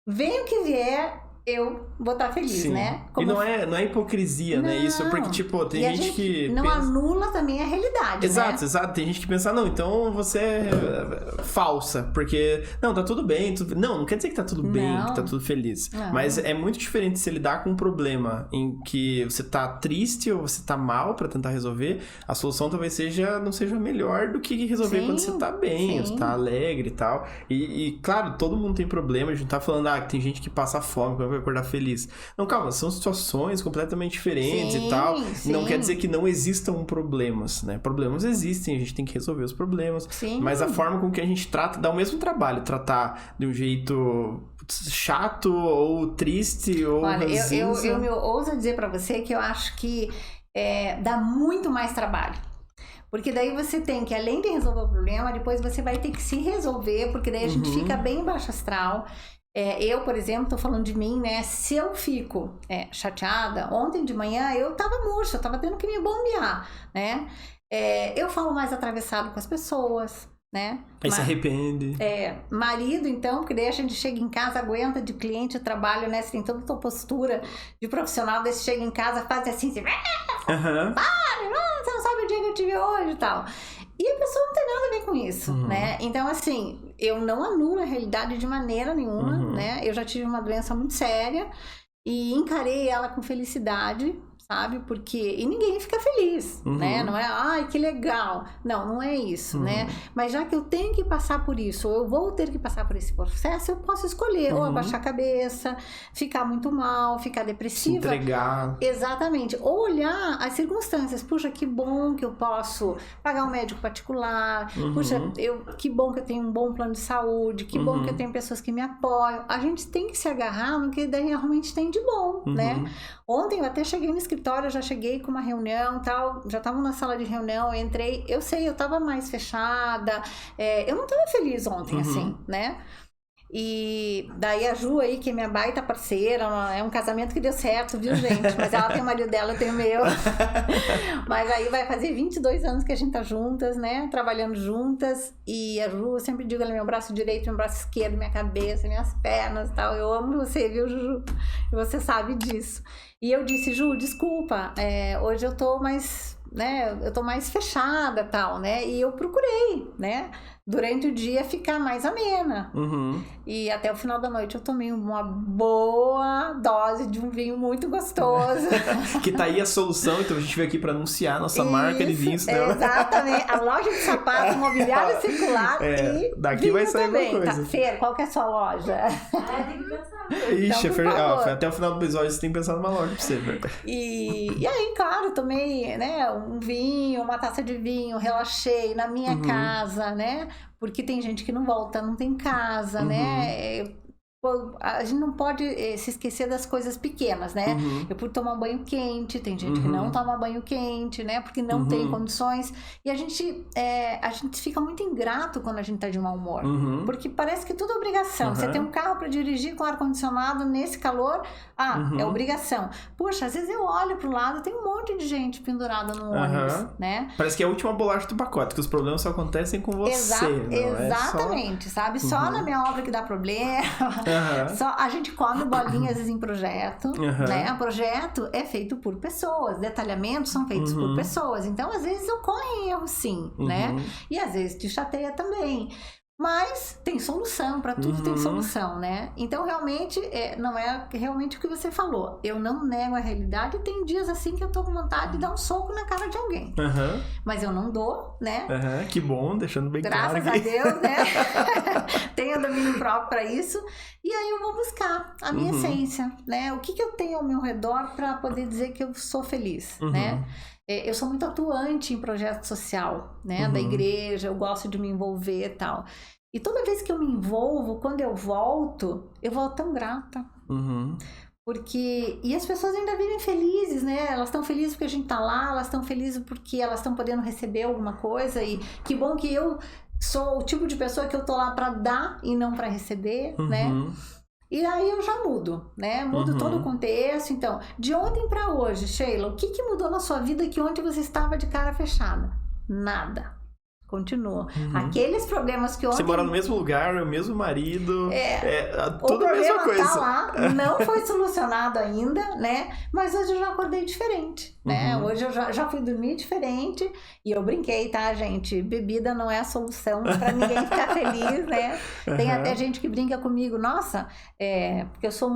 vem o que vier, eu vou estar feliz, né? Como... E não é hipocrisia, né? Isso, porque, tipo, tem gente que... não anula também a realidade, exato. Tem gente que pensa, não, então você é falsa, porque, não, tá tudo bem, não quer dizer que tá tudo bem, que tá tudo feliz. Mas é muito diferente se lidar com um problema em que você tá triste ou você tá mal pra tentar resolver, a solução talvez não seja melhor do que resolver quando você tá bem, você tá alegre e tal. E, claro, todo mundo tem problema, a gente não tá falando, que tem gente que passa fome, vai acordar feliz. Não, calma, são situações completamente diferentes e tal. Não quer dizer que não existam problemas, né? Problemas existem, a gente tem que resolver os problemas. Mas a forma com que a gente trata, dá o mesmo trabalho, tratar de um jeito chato ou triste ou ranzinza. Eu me ouso dizer pra você que eu acho que dá muito mais trabalho. Porque daí você tem que, além de resolver o problema, depois você vai ter que se resolver, porque daí a gente fica bem baixo astral. Eu, por exemplo, tô falando de mim, né? Se eu fico chateada, ontem de manhã eu tava murcha, eu tava tendo que me bombear, né? Eu falo mais atravessado com as pessoas, né? Aí se arrepende. Marido, então, porque daí a gente chega em casa, aguenta de cliente, trabalho, né? Você tem toda a tua postura de profissional, daí você chega em casa, faz assim, você... você não sabe o dia que eu tive hoje e tal. E a pessoa não tem nada a ver com isso, né? Então, assim, eu não anulo a realidade de maneira nenhuma, né? Eu já tive uma doença muito séria e encarei ela com felicidade, sabe? Porque... E ninguém fica feliz, né? Não é, ai, que legal. Não é isso, né? Mas já que eu tenho que passar por isso, ou eu vou ter que passar por esse processo, eu posso escolher ou abaixar a cabeça, ficar muito mal, ficar depressiva. Se entregar. Exatamente. Ou olhar as circunstâncias. Puxa, que bom que eu posso pagar um médico particular. Puxa, que bom que eu tenho um bom plano de saúde. Que bom que eu tenho pessoas que me apoiam. A gente tem que se agarrar no que daí realmente tem de bom, né? Ontem eu até cheguei no escritório, eu já cheguei com uma reunião e tal, já tava na sala de reunião, eu entrei, eu tava mais fechada, eu não tava feliz ontem, assim, né? E daí a Ju aí, que é minha baita parceira, é um casamento que deu certo, viu, gente? Mas ela tem o marido dela, eu tenho o meu. Mas aí vai fazer 22 anos que a gente tá juntas, né? Trabalhando juntas. E a Ju, eu sempre digo, ela é meu braço direito, meu braço esquerdo, minha cabeça, minhas pernas e tal. Eu amo você, viu, Juju? E você sabe disso. E eu disse, Ju, desculpa, hoje eu tô mais, né? Eu tô mais fechada e tal, né? E eu procurei, né? Durante o dia ficar mais amena. E até o final da noite eu tomei uma boa dose de um vinho muito gostoso. Que tá aí a solução, então a gente veio aqui para anunciar a nossa marca de vinhos. Exatamente, a loja de sapato, mobiliário circular e daqui vai sair também. alguma coisa. Tá, Fer, qual que é a sua loja? Tem que pensar. Ixi, então, até o final do episódio você tem que pensar numa loja pra você, velho. E aí, claro, tomei, né, um vinho, uma taça de vinho, relaxei na minha casa, né? Porque tem gente que não volta, não tem casa, né? A gente não pode se esquecer das coisas pequenas, né? Eu pude tomar um banho quente, tem gente que não toma banho quente, né? Porque não tem condições. E a gente fica muito ingrato quando a gente tá de mau humor. Porque parece que tudo é obrigação. Você tem um carro para dirigir com ar-condicionado nesse calor, é obrigação. Poxa, às vezes eu olho pro lado, tem um monte de gente pendurada no ônibus, né? Parece que é a última bolacha do pacote, que os problemas só acontecem com você. Exatamente, sabe? Só na minha obra que dá problema. Só a gente come bolinhas às vezes em projeto, né? O projeto é feito por pessoas, detalhamentos são feitos por pessoas, então às vezes ocorrem erros sim, né? E às vezes te chateia também. Mas tem solução, para tudo tem solução, né? Então, realmente, não é realmente o que você falou. Eu não nego a realidade e tem dias assim que eu tô com vontade de dar um soco na cara de alguém. Mas eu não dou, né? Que bom, deixando bem claro. Graças a Deus, né? Tenho domínio próprio para isso. E aí eu vou buscar a minha essência, né? O que eu tenho ao meu redor para poder dizer que eu sou feliz, né? Eu sou muito atuante em projeto social, né? Da igreja, eu gosto de me envolver e tal. E toda vez que eu me envolvo, quando eu volto tão grata. Porque... E as pessoas ainda vivem felizes, né? Elas estão felizes porque a gente tá lá, elas estão felizes porque elas estão podendo receber alguma coisa. E que bom que eu sou o tipo de pessoa que eu tô lá para dar e não para receber, né? E aí eu já mudo, né? Mudo todo o contexto. Então, de ontem para hoje, Sheila, o que mudou na sua vida que ontem você estava de cara fechada? Nada. Continua. Aqueles problemas que ontem... Você mora no mesmo lugar, o mesmo marido, tudo a mesma coisa. O problema tá lá, não foi solucionado ainda, né? Mas hoje eu já acordei diferente, né? Hoje eu já fui dormir diferente e eu brinquei, tá, gente? Bebida não é a solução pra ninguém ficar feliz, né? Tem até gente que brinca comigo, nossa, porque eu sou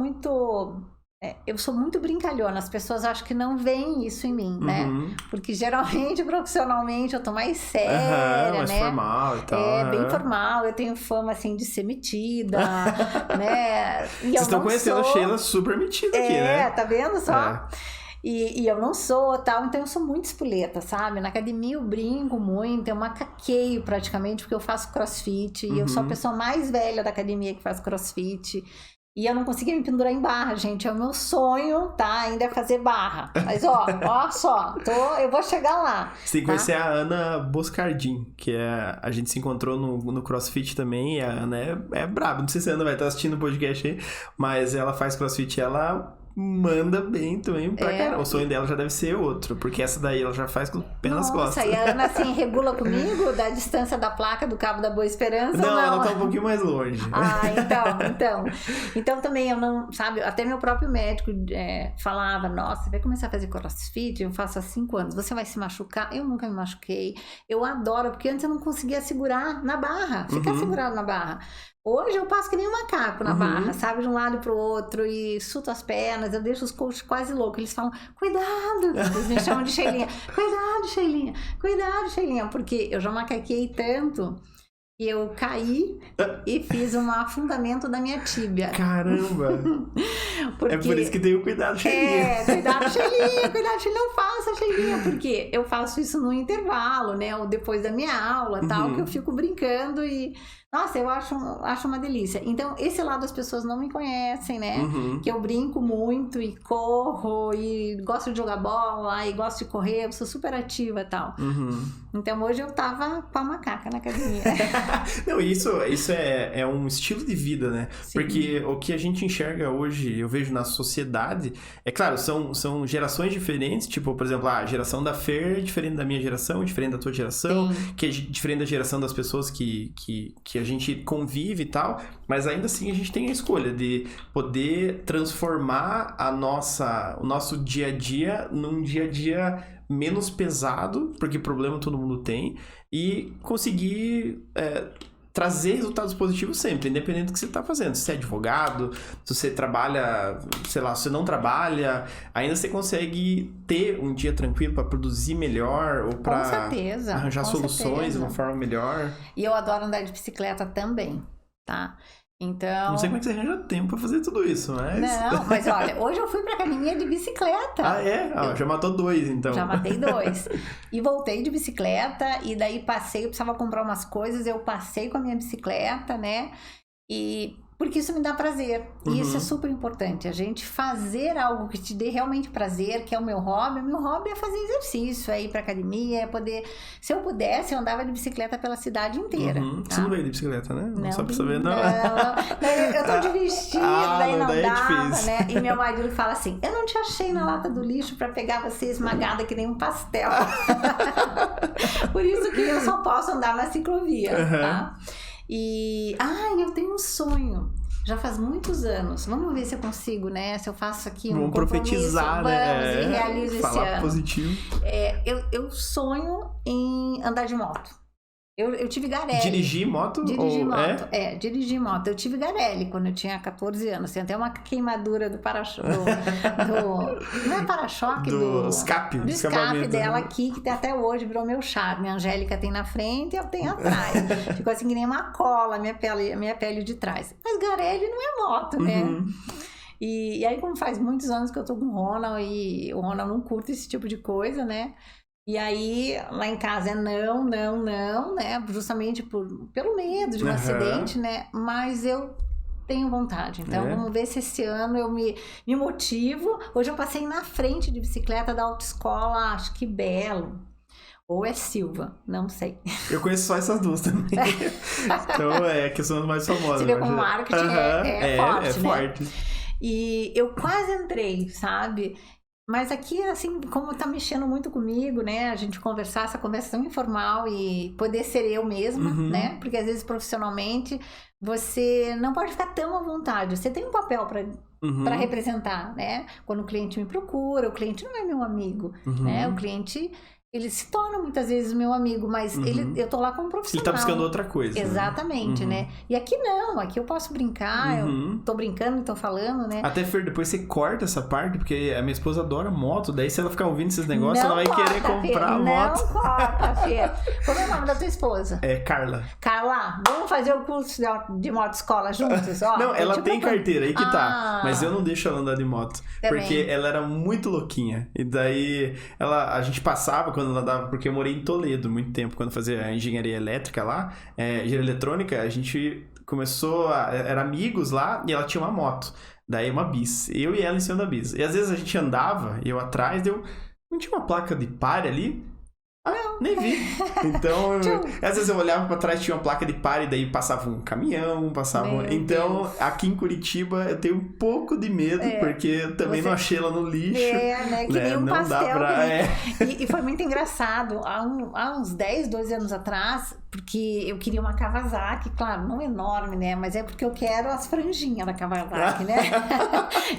muito brincalhona, as pessoas acham que não veem isso em mim, né? Porque geralmente, profissionalmente, eu tô mais séria, mais né? Formal e tal. Bem formal, eu tenho fama, assim, de ser metida, né? Vocês estão conhecendo a Sheila super metida aqui, né? Tá vendo só? E eu não sou, tal, então eu sou muito espoleta, sabe? Na academia eu brinco muito, eu macaqueio praticamente, porque eu faço crossfit, e eu sou a pessoa mais velha da academia que faz crossfit. E eu não conseguia me pendurar em barra, gente. É o meu sonho, tá? Ainda é fazer barra. Mas, ó só. Eu vou chegar lá. Você tem que conhecer a Ana Boscardin, que a gente se encontrou no CrossFit também. E a Ana é braba. Não sei se a Ana vai estar assistindo o podcast aí, mas ela faz CrossFit e ela manda bem também pra caramba. O sonho dela já deve ser outro, porque essa daí ela já faz com o pé nas costas. Nossa, e a Ana, assim, regula comigo da distância da placa do Cabo da Boa Esperança? Não, ela tá um pouquinho mais longe. Então também eu não, sabe, até meu próprio médico falava, nossa, você vai começar a fazer crossfit, eu faço há 5 anos, você vai se machucar? Eu nunca me machuquei, eu adoro, porque antes eu não conseguia segurar na barra, ficar segurado na barra. Hoje eu passo que nem um macaco na barra, sabe? De um lado pro outro e suto as pernas, eu deixo os coaches quase loucos. Eles falam, cuidado! Eles me chamam de Sheilinha. Cuidado, Sheilinha! Cuidado, Sheilinha! Porque eu já macaquei tanto que eu caí e fiz um afundamento da minha tíbia. Caramba! Porque... É por isso que tem o cuidado, Sheilinha. Cuidado, Sheilinha! Cuidado, Sheilinha! Não faça, Sheilinha! Porque eu faço isso no intervalo, né? Ou depois da minha aula, tal, que eu fico brincando e... Nossa, eu acho uma delícia. Então, esse lado as pessoas não me conhecem, né? Que eu brinco muito e corro e gosto de jogar bola e gosto de correr, eu sou super ativa e tal. Então, hoje eu tava com a macaca na academia. Não, isso é um estilo de vida, né? Sim. Porque o que a gente enxerga hoje, eu vejo na sociedade, é claro, são gerações diferentes, tipo, por exemplo, a geração da Fer é diferente da minha geração, diferente da tua geração, que é diferente da geração das pessoas que a gente convive e tal, mas ainda assim a gente tem a escolha de poder transformar o nosso dia a dia num dia a dia menos pesado, porque problema todo mundo tem, e conseguir trazer resultados positivos sempre, independente do que você está fazendo. Se você é advogado, se você trabalha, sei lá, se você não trabalha, ainda você consegue ter um dia tranquilo para produzir melhor ou para arranjar soluções de uma forma melhor. E eu adoro andar de bicicleta também, tá? Então... Não sei como é que você arranja tempo pra fazer tudo isso, mas... Não, mas olha, hoje eu fui pra academia de bicicleta. Ah, é? Já matou 2, então. Já matei 2. E voltei de bicicleta, e daí passei, eu precisava comprar umas coisas, eu passei com a minha bicicleta, né? Porque isso me dá prazer. E isso é super importante. A gente fazer algo que te dê realmente prazer, que é o meu hobby. O meu hobby é fazer exercício, é ir pra academia, é poder... Se eu pudesse, eu andava de bicicleta pela cidade inteira. Tá? Você não veio de bicicleta, né? Não só pra saber, não. Eu tô de vestido, daí não daí dava, né? E meu marido fala assim, eu não te achei na lata do lixo pra pegar você esmagada que nem um pastel. Por isso que eu só posso andar na ciclovia, tá? E... eu tenho um sonho. Já faz muitos anos. Vamos ver se eu consigo, né? Se eu faço aqui um compromisso. Profetizar, né? E realizo esse ano. Falar positivo. Eu sonho em andar de moto. Eu tive Garelli. Dirigir moto? Dirigir moto. Dirigir moto. Eu tive Garelli quando eu tinha 14 anos. Tem até uma queimadura do para-choque. Não é para-choque? Do escape. Do escape dela aqui, que tem até hoje, virou meu charme. A Angélica tem na frente e eu tenho atrás. Ficou assim que nem uma cola, a minha pele de trás. Mas Garelli não é moto, né? E aí, como faz muitos anos que eu tô com o Ronald, e o Ronald não curte esse tipo de coisa, né? E aí, lá em casa não, né? Justamente pelo medo de um acidente, né? Mas eu tenho vontade. Então, vamos ver se esse ano eu me motivo. Hoje eu passei na frente de bicicleta da autoescola, acho que Belo. Ou é Silva, não sei. Eu conheço só essas duas também. Então, que são as mais famosas. Você vê como o marketing é forte, né? Forte. E eu quase entrei, sabe? Mas aqui, assim, como tá mexendo muito comigo, né? A gente conversar, essa conversa tão informal e poder ser eu mesma, né? Porque às vezes profissionalmente você não pode ficar tão à vontade. Você tem um papel para representar, né? Quando o cliente me procura, o cliente não é meu amigo, né? O cliente... Ele se torna muitas vezes meu amigo, mas eu tô lá como profissional. Ele tá buscando outra coisa. Exatamente, né? E aqui não, aqui eu posso brincar, eu tô brincando, tô falando, né? Até, Fer, depois você corta essa parte, porque a minha esposa adora moto, daí se ela ficar ouvindo esses negócios, não ela vai querer comprar a moto. Não corta, Fer. Como é o nome da tua esposa? É Carla. Carla, vamos fazer o curso de motoescola juntos? Ó, não, ela tem carteira, aí que tá. Mas eu não deixo ela andar de moto. Também. Porque ela era muito louquinha. E daí, a gente passava quando ela dava, porque eu morei em Toledo muito tempo, quando fazia a engenharia elétrica lá, engenharia eletrônica, a gente começou era amigos lá, e ela tinha uma moto, daí uma bis, eu e ela em cima da bis, e às vezes a gente andava, eu atrás, não tinha uma placa de pare ali? Nem vi. Então, às vezes eu olhava pra trás, tinha uma placa de pare, daí passava um caminhão, Então, Deus. Aqui em Curitiba, eu tenho um pouco de medo, porque eu também não achei ela no lixo. Né? Que nem um não pastel. Dá pra... E foi muito engraçado. Há uns 10, 12 anos atrás, porque eu queria uma Kawasaki, claro, não enorme, né? Mas é porque eu quero as franjinhas da Kawasaki, né?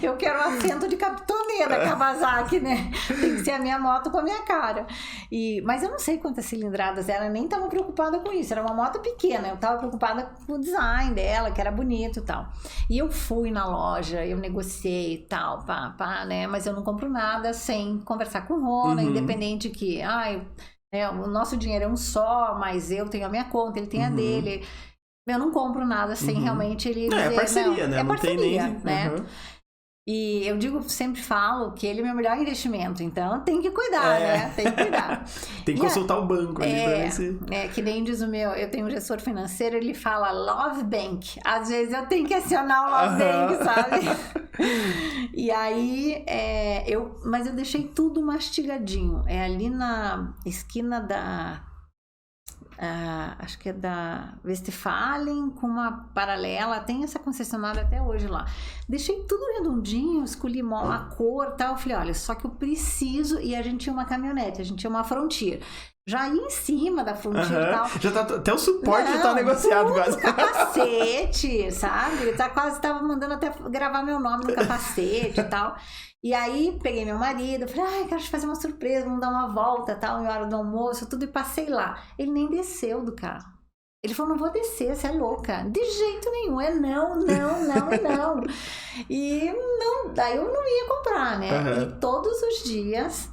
Eu quero o assento de capitoneira da Kawasaki, né? Tem que ser a minha moto com a minha cara. Mas eu não sei quantas cilindradas ela, nem estava preocupada com isso. Era uma moto pequena, eu estava preocupada com o design dela, que era bonito e tal. E eu fui na loja, eu negociei e tal, né? Mas eu não compro nada sem conversar com o Rona, independente que, o nosso dinheiro é um só, mas eu tenho a minha conta, ele tem a dele. Eu não compro nada sem realmente ele dizer... É parceria, né? É parceria, não tem nem... né? E eu sempre falo que ele é o meu melhor investimento, então tem que cuidar, né? Tem que cuidar. Tem que consultar o banco ali pra você. Que nem diz eu tenho um gestor financeiro, ele fala Love Bank. Às vezes eu tenho que acionar o Love Bank, sabe? E aí, mas eu deixei tudo mastigadinho. É ali na esquina acho que é da Westfalen com uma paralela, tem essa concessionária até hoje lá. Deixei tudo redondinho, escolhi a cor e tal. Eu falei, olha, só que eu preciso. E a gente tinha uma caminhonete, a gente tinha uma Frontier. Já aí em cima da Frontier e tal. Já tá, até o suporte já tá negociado quase. Capacete, sabe? Ele quase tava mandando até gravar meu nome no capacete e tal. E aí, peguei meu marido, falei, quero te fazer uma surpresa, vamos dar uma volta, tal, em hora do almoço, tudo, e passei lá. Ele nem desceu do carro. Ele falou, não vou descer, você é louca. De jeito nenhum, não. E daí eu não ia comprar, né? E todos os dias,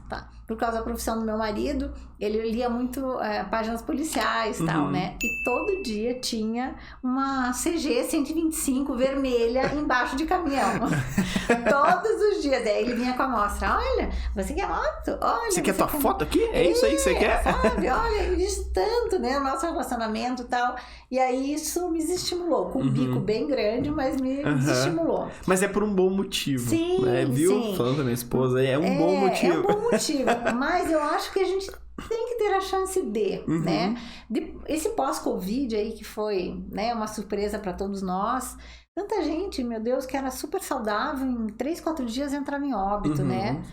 por causa da profissão do meu marido, ele lia muito páginas policiais e tal, né? E todo dia tinha uma CG 125 vermelha embaixo de caminhão. Todos os dias. Aí ele vinha com a amostra. Olha, você quer moto? Olha, você quer tua foto aqui? É isso aí que você quer? Sabe? Olha, ele diz tanto, né? O nosso relacionamento e tal. E aí isso me desestimulou. Com um bico bem grande, mas me desestimulou. Mas é por um bom motivo. Sim, né? Viu? sim. Falando da minha esposa, é um bom motivo. É um bom motivo. Mas eu acho que a gente tem que ter a chance né? Esse pós-Covid aí que foi, né, uma surpresa para todos nós. Tanta gente, meu Deus, que era super saudável, em 3, 4 dias entrava em óbito, né?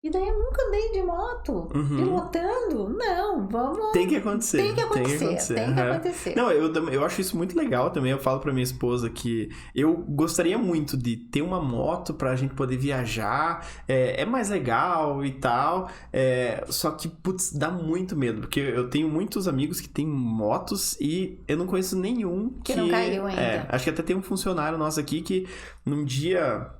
E daí eu nunca andei de moto, pilotando. Não, vamos... Tem que acontecer. Tem que acontecer. Não, eu acho isso muito legal também. Eu falo pra minha esposa que eu gostaria muito de ter uma moto pra gente poder viajar. É mais legal e tal. Só que, putz, dá muito medo. Porque eu tenho muitos amigos que têm motos e eu não conheço nenhum que não caiu ainda. Acho que até tem um funcionário nosso aqui que num dia...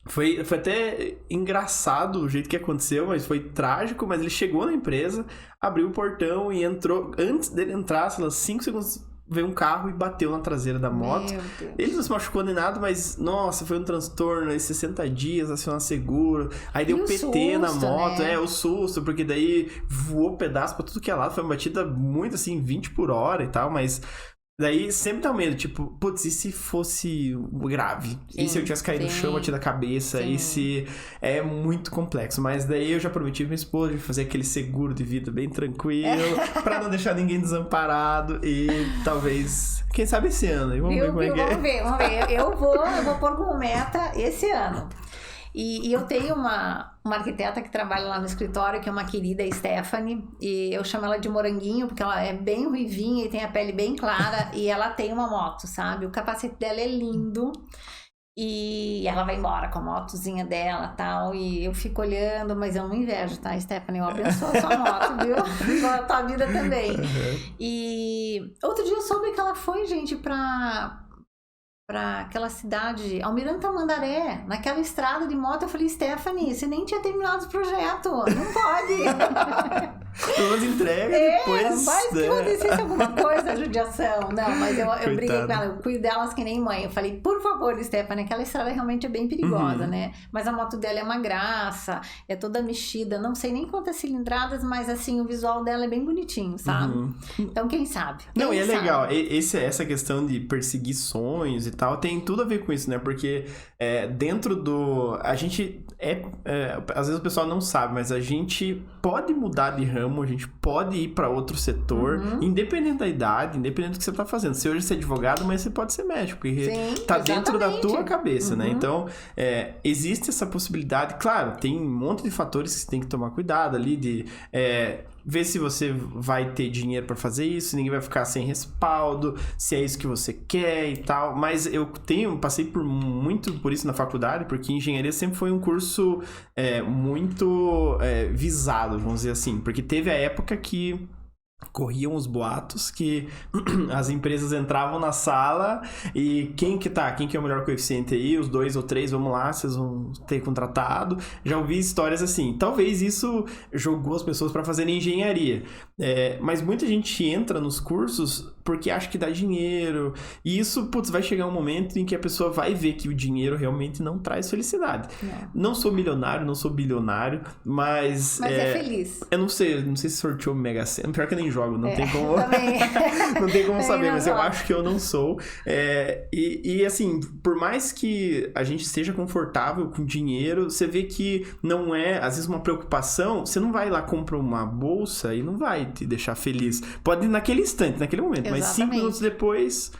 Foi até engraçado o jeito que aconteceu, mas foi trágico, mas ele chegou na empresa, abriu o portão e entrou. Antes dele entrar, sei lá, 5 segundos, veio um carro e bateu na traseira da moto. Ele não se machucou nem nada, mas, nossa, foi um transtorno, aí 60 dias, acionar seguro. Aí deu PT susto, na moto, né? O susto, porque daí voou pedaço pra tudo que é lado, foi uma batida muito assim, 20 por hora e tal, mas... Daí sempre dá medo, tipo, putz, e se fosse grave? Sim, e se eu tivesse caído no chão, batido a cabeça? Sim. E se... É muito complexo, mas daí eu já prometi pra minha esposa de fazer aquele seguro de vida bem tranquilo, pra não deixar ninguém desamparado e talvez, quem sabe esse ano, e vamos ver como é que é. Vamos ver, eu vou pôr como meta esse ano. E eu tenho uma arquiteta que trabalha lá no escritório, que é uma querida, Stephanie, e eu chamo ela de moranguinho, porque ela é bem ruivinha e tem a pele bem clara, e ela tem uma moto, sabe? O capacete dela é lindo, e ela vai embora com a motozinha dela e tal, e eu fico olhando, mas eu não invejo, tá, Stephanie? Eu abençoo a sua moto, viu? A tua vida também. E outro dia eu soube que ela foi, gente, pra aquela cidade, Almirante Tamandaré, naquela estrada de moto. Eu falei, Stephanie, você nem tinha terminado o projeto, não pode. Pelo menos entrega depois. Vai que acontecesse alguma coisa, judiação. Não, mas eu briguei com ela, eu cuido delas que nem mãe. Eu falei, por favor, Stephanie, aquela estrada realmente é bem perigosa, né? Mas a moto dela é uma graça, é toda mexida, não sei nem quantas cilindradas, mas assim, o visual dela é bem bonitinho, sabe? Então, quem sabe? Não, e é legal, essa questão de perseguir sonhos e tal, tem tudo a ver com isso, né? Porque dentro do... A gente às vezes o pessoal não sabe, mas a gente pode mudar de ramo, a gente pode ir para outro setor, independente da idade, independente do que você tá fazendo. Se hoje você é advogado, mas você pode ser médico, porque tá dentro da tua cabeça, né? Então, existe essa possibilidade. Claro, tem um monte de fatores que você tem que tomar cuidado ali, de... ver se você vai ter dinheiro para fazer isso, ninguém vai ficar sem respaldo, se é isso que você quer e tal. Mas eu passei muito por isso na faculdade, porque engenharia sempre foi um curso muito visado, vamos dizer assim. Porque teve a época que corriam os boatos que as empresas entravam na sala e quem que é o melhor coeficiente aí, os 2 ou 3, vamos lá, vocês vão ter contratado. Já ouvi histórias assim. Talvez isso jogou as pessoas para fazer engenharia. Mas muita gente entra nos cursos porque acha que dá dinheiro. E isso, vai chegar um momento em que a pessoa vai ver que o dinheiro realmente não traz felicidade. Não sou milionário, não sou bilionário, mas é feliz. Eu não sei se sorteou Mega Sena. Pior que eu nem jogo, não tem como não tem como saber, mas eu acho que eu não sou. E assim, por mais que a gente esteja confortável com dinheiro, você vê que não é, às vezes, uma preocupação. Você não vai lá comprar uma bolsa e não vai te deixar feliz. Pode naquele instante, naquele momento. Mas 5 minutos depois,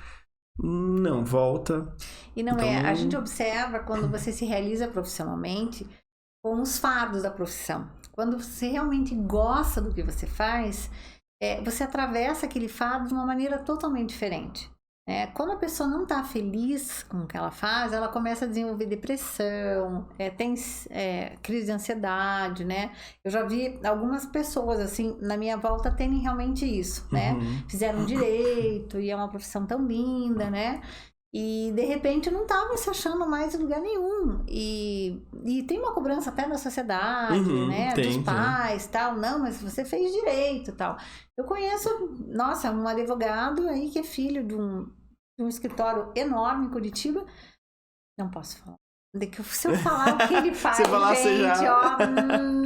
não, volta. E não então, a gente observa quando você se realiza profissionalmente com os fardos da profissão. Quando você realmente gosta do que você faz, você atravessa aquele fardo de uma maneira totalmente diferente. Quando a pessoa não está feliz com o que ela faz, ela começa a desenvolver depressão, tem crise de ansiedade, né? Eu já vi algumas pessoas, assim, na minha volta terem realmente isso, né? Fizeram direito e é uma profissão tão linda, né? E, de repente, não estavam se achando mais em lugar nenhum. E tem uma cobrança até da sociedade, né? Dos pais, tal. Não, mas você fez direito, tal. Eu conheço, um advogado aí que é filho de um escritório enorme em Curitiba. Não posso falar. Se eu falar o que ele faz, gente,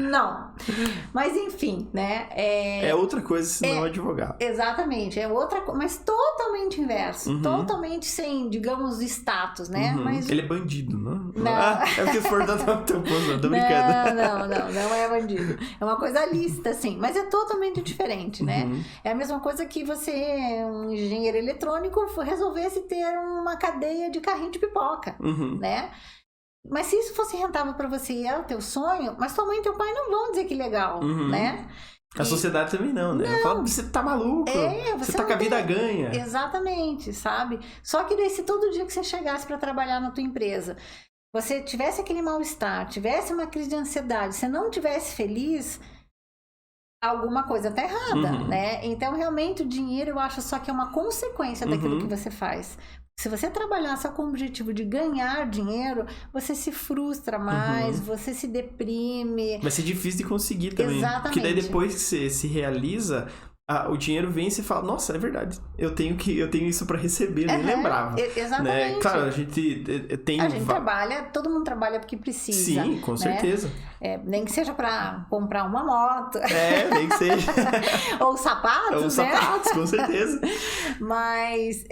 não. Mas enfim, né? É outra coisa senão advogado. Exatamente, é outra coisa, mas totalmente inverso. Totalmente sem, digamos, status, né? Mas... Ele é bandido, não? É porque se for dar teu posto, tô brincando. Não é bandido. É uma coisa lícita, assim, mas é totalmente diferente, né? É a mesma coisa que você, um engenheiro eletrônico, resolvesse ter uma cadeia de carrinho de pipoca, né? Mas se isso fosse rentável para você e é o teu sonho, mas tua mãe e teu pai não vão dizer que legal, né? A sociedade também não, né? Não. Fala, você tá maluco, você tá com a vida ganha. Exatamente, sabe? Só que daí se todo dia que você chegasse para trabalhar na tua empresa, você tivesse aquele mal-estar, tivesse uma crise de ansiedade, você não tivesse feliz, alguma coisa tá errada, né? Então, realmente, o dinheiro, eu acho só que é uma consequência daquilo que você faz. Se você trabalhar só com o objetivo de ganhar dinheiro, você se frustra mais, você se deprime. Vai ser difícil de conseguir também. Exatamente. Porque daí depois que você se realiza, o dinheiro vem e você fala, nossa, é verdade, eu tenho isso pra receber, nem lembrava. Exatamente. Né? Claro, a gente tem... A gente trabalha, todo mundo trabalha porque precisa. Sim, com certeza. Nem que seja pra comprar uma moto. Nem que seja. Ou sapatos, Ou sapatos, com certeza. Mas...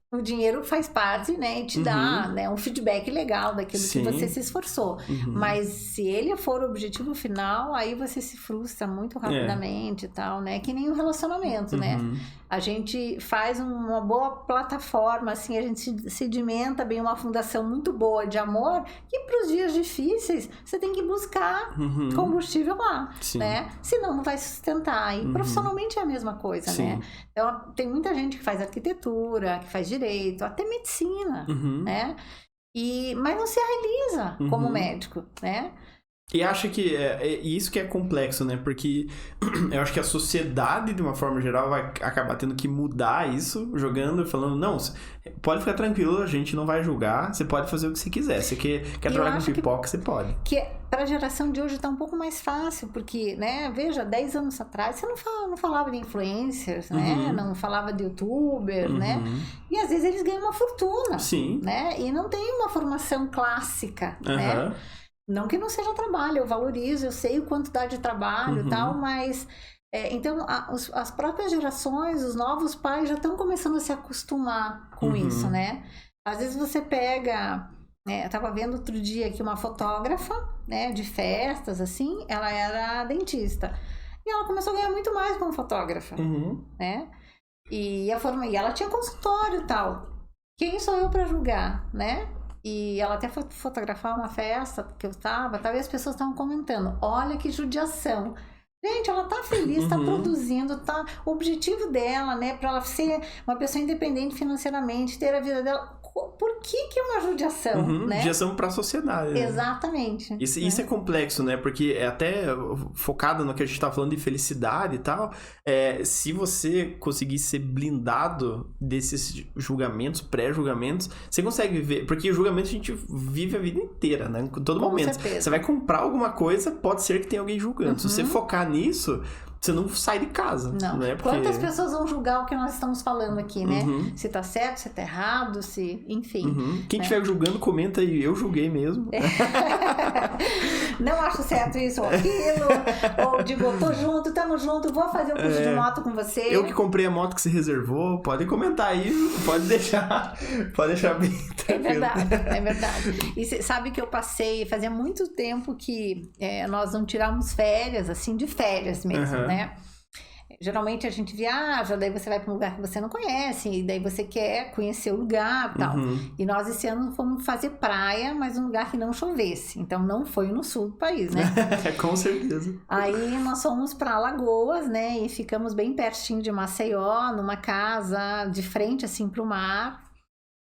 o dinheiro faz parte, né? E te dá, né, um feedback legal daquilo que você se esforçou. Mas se ele for o objetivo final, aí você se frustra muito rapidamente e tal, né? Que nem um relacionamento, né? A gente faz uma boa plataforma, assim, a gente sedimenta bem uma fundação muito boa de amor, que para os dias difíceis você tem que buscar combustível lá, né? Senão não vai sustentar. E profissionalmente é a mesma coisa, né? Então, tem muita gente que faz arquitetura, que faz direito, até medicina, né? Mas não se realiza como médico, né? E acho que isso que é complexo, né? Porque eu acho que a sociedade, de uma forma geral, vai acabar tendo que mudar isso, jogando e falando, não, pode ficar tranquilo, a gente não vai julgar, você pode fazer o que você quiser. Você quer trabalhar com pipoca, você pode. Que para a geração de hoje tá um pouco mais fácil, porque, né, veja, 10 anos atrás você não falava de influencers, né? Não falava de youtuber, né? E às vezes eles ganham uma fortuna, né? E não tem uma formação clássica, né? Não que não seja trabalho, eu valorizo, eu sei o quanto dá de trabalho e tal, mas... então, as próprias gerações, os novos pais já estão começando a se acostumar com isso, né? Às vezes você pega... eu estava vendo outro dia aqui uma fotógrafa, né, de festas, assim, ela era dentista. E ela começou a ganhar muito mais como fotógrafa, né? E ela tinha consultório e tal. Quem sou eu para julgar, né? E ela até foi fotografar uma festa que eu estava, talvez as pessoas estavam comentando, olha que judiação. Gente, ela tá feliz, tá produzindo, tá... O objetivo dela, né, para ela ser uma pessoa independente financeiramente, ter a vida dela... por que é uma judiação, né? Judiação para a sociedade. Né? Exatamente. Isso é complexo, né? Porque é até focado no que a gente tá falando de felicidade e tal. Se você conseguir ser blindado desses julgamentos, pré-julgamentos, você consegue viver. Porque julgamento a gente vive a vida inteira, né? Em todo momento. Certeza. Você vai comprar alguma coisa, pode ser que tenha alguém julgando. Se você focar nisso, você não sai de casa. Não. Né? Porque... Quantas pessoas vão julgar o que nós estamos falando aqui, né? Se tá certo, se tá errado, se... Enfim. Quem estiver julgando, comenta aí. Eu julguei mesmo. Não acho certo isso ou aquilo. Ou digo, tô junto, tamo junto, vou fazer o curso de moto com você. Eu que comprei a moto que você reservou. Pode comentar aí. Pode deixar bem tranquilo. É verdade. E você sabe que eu passei... Fazia muito tempo que nós não tirávamos férias, assim, de férias mesmo. Né? Geralmente a gente viaja, daí você vai para um lugar que você não conhece, e daí você quer conhecer o lugar e tal. E nós esse ano fomos fazer praia, mas um lugar que não chovesse. Então não foi no sul do país, né? Com certeza. Aí nós fomos para Alagoas, né? E ficamos bem pertinho de Maceió, numa casa de frente assim para o mar.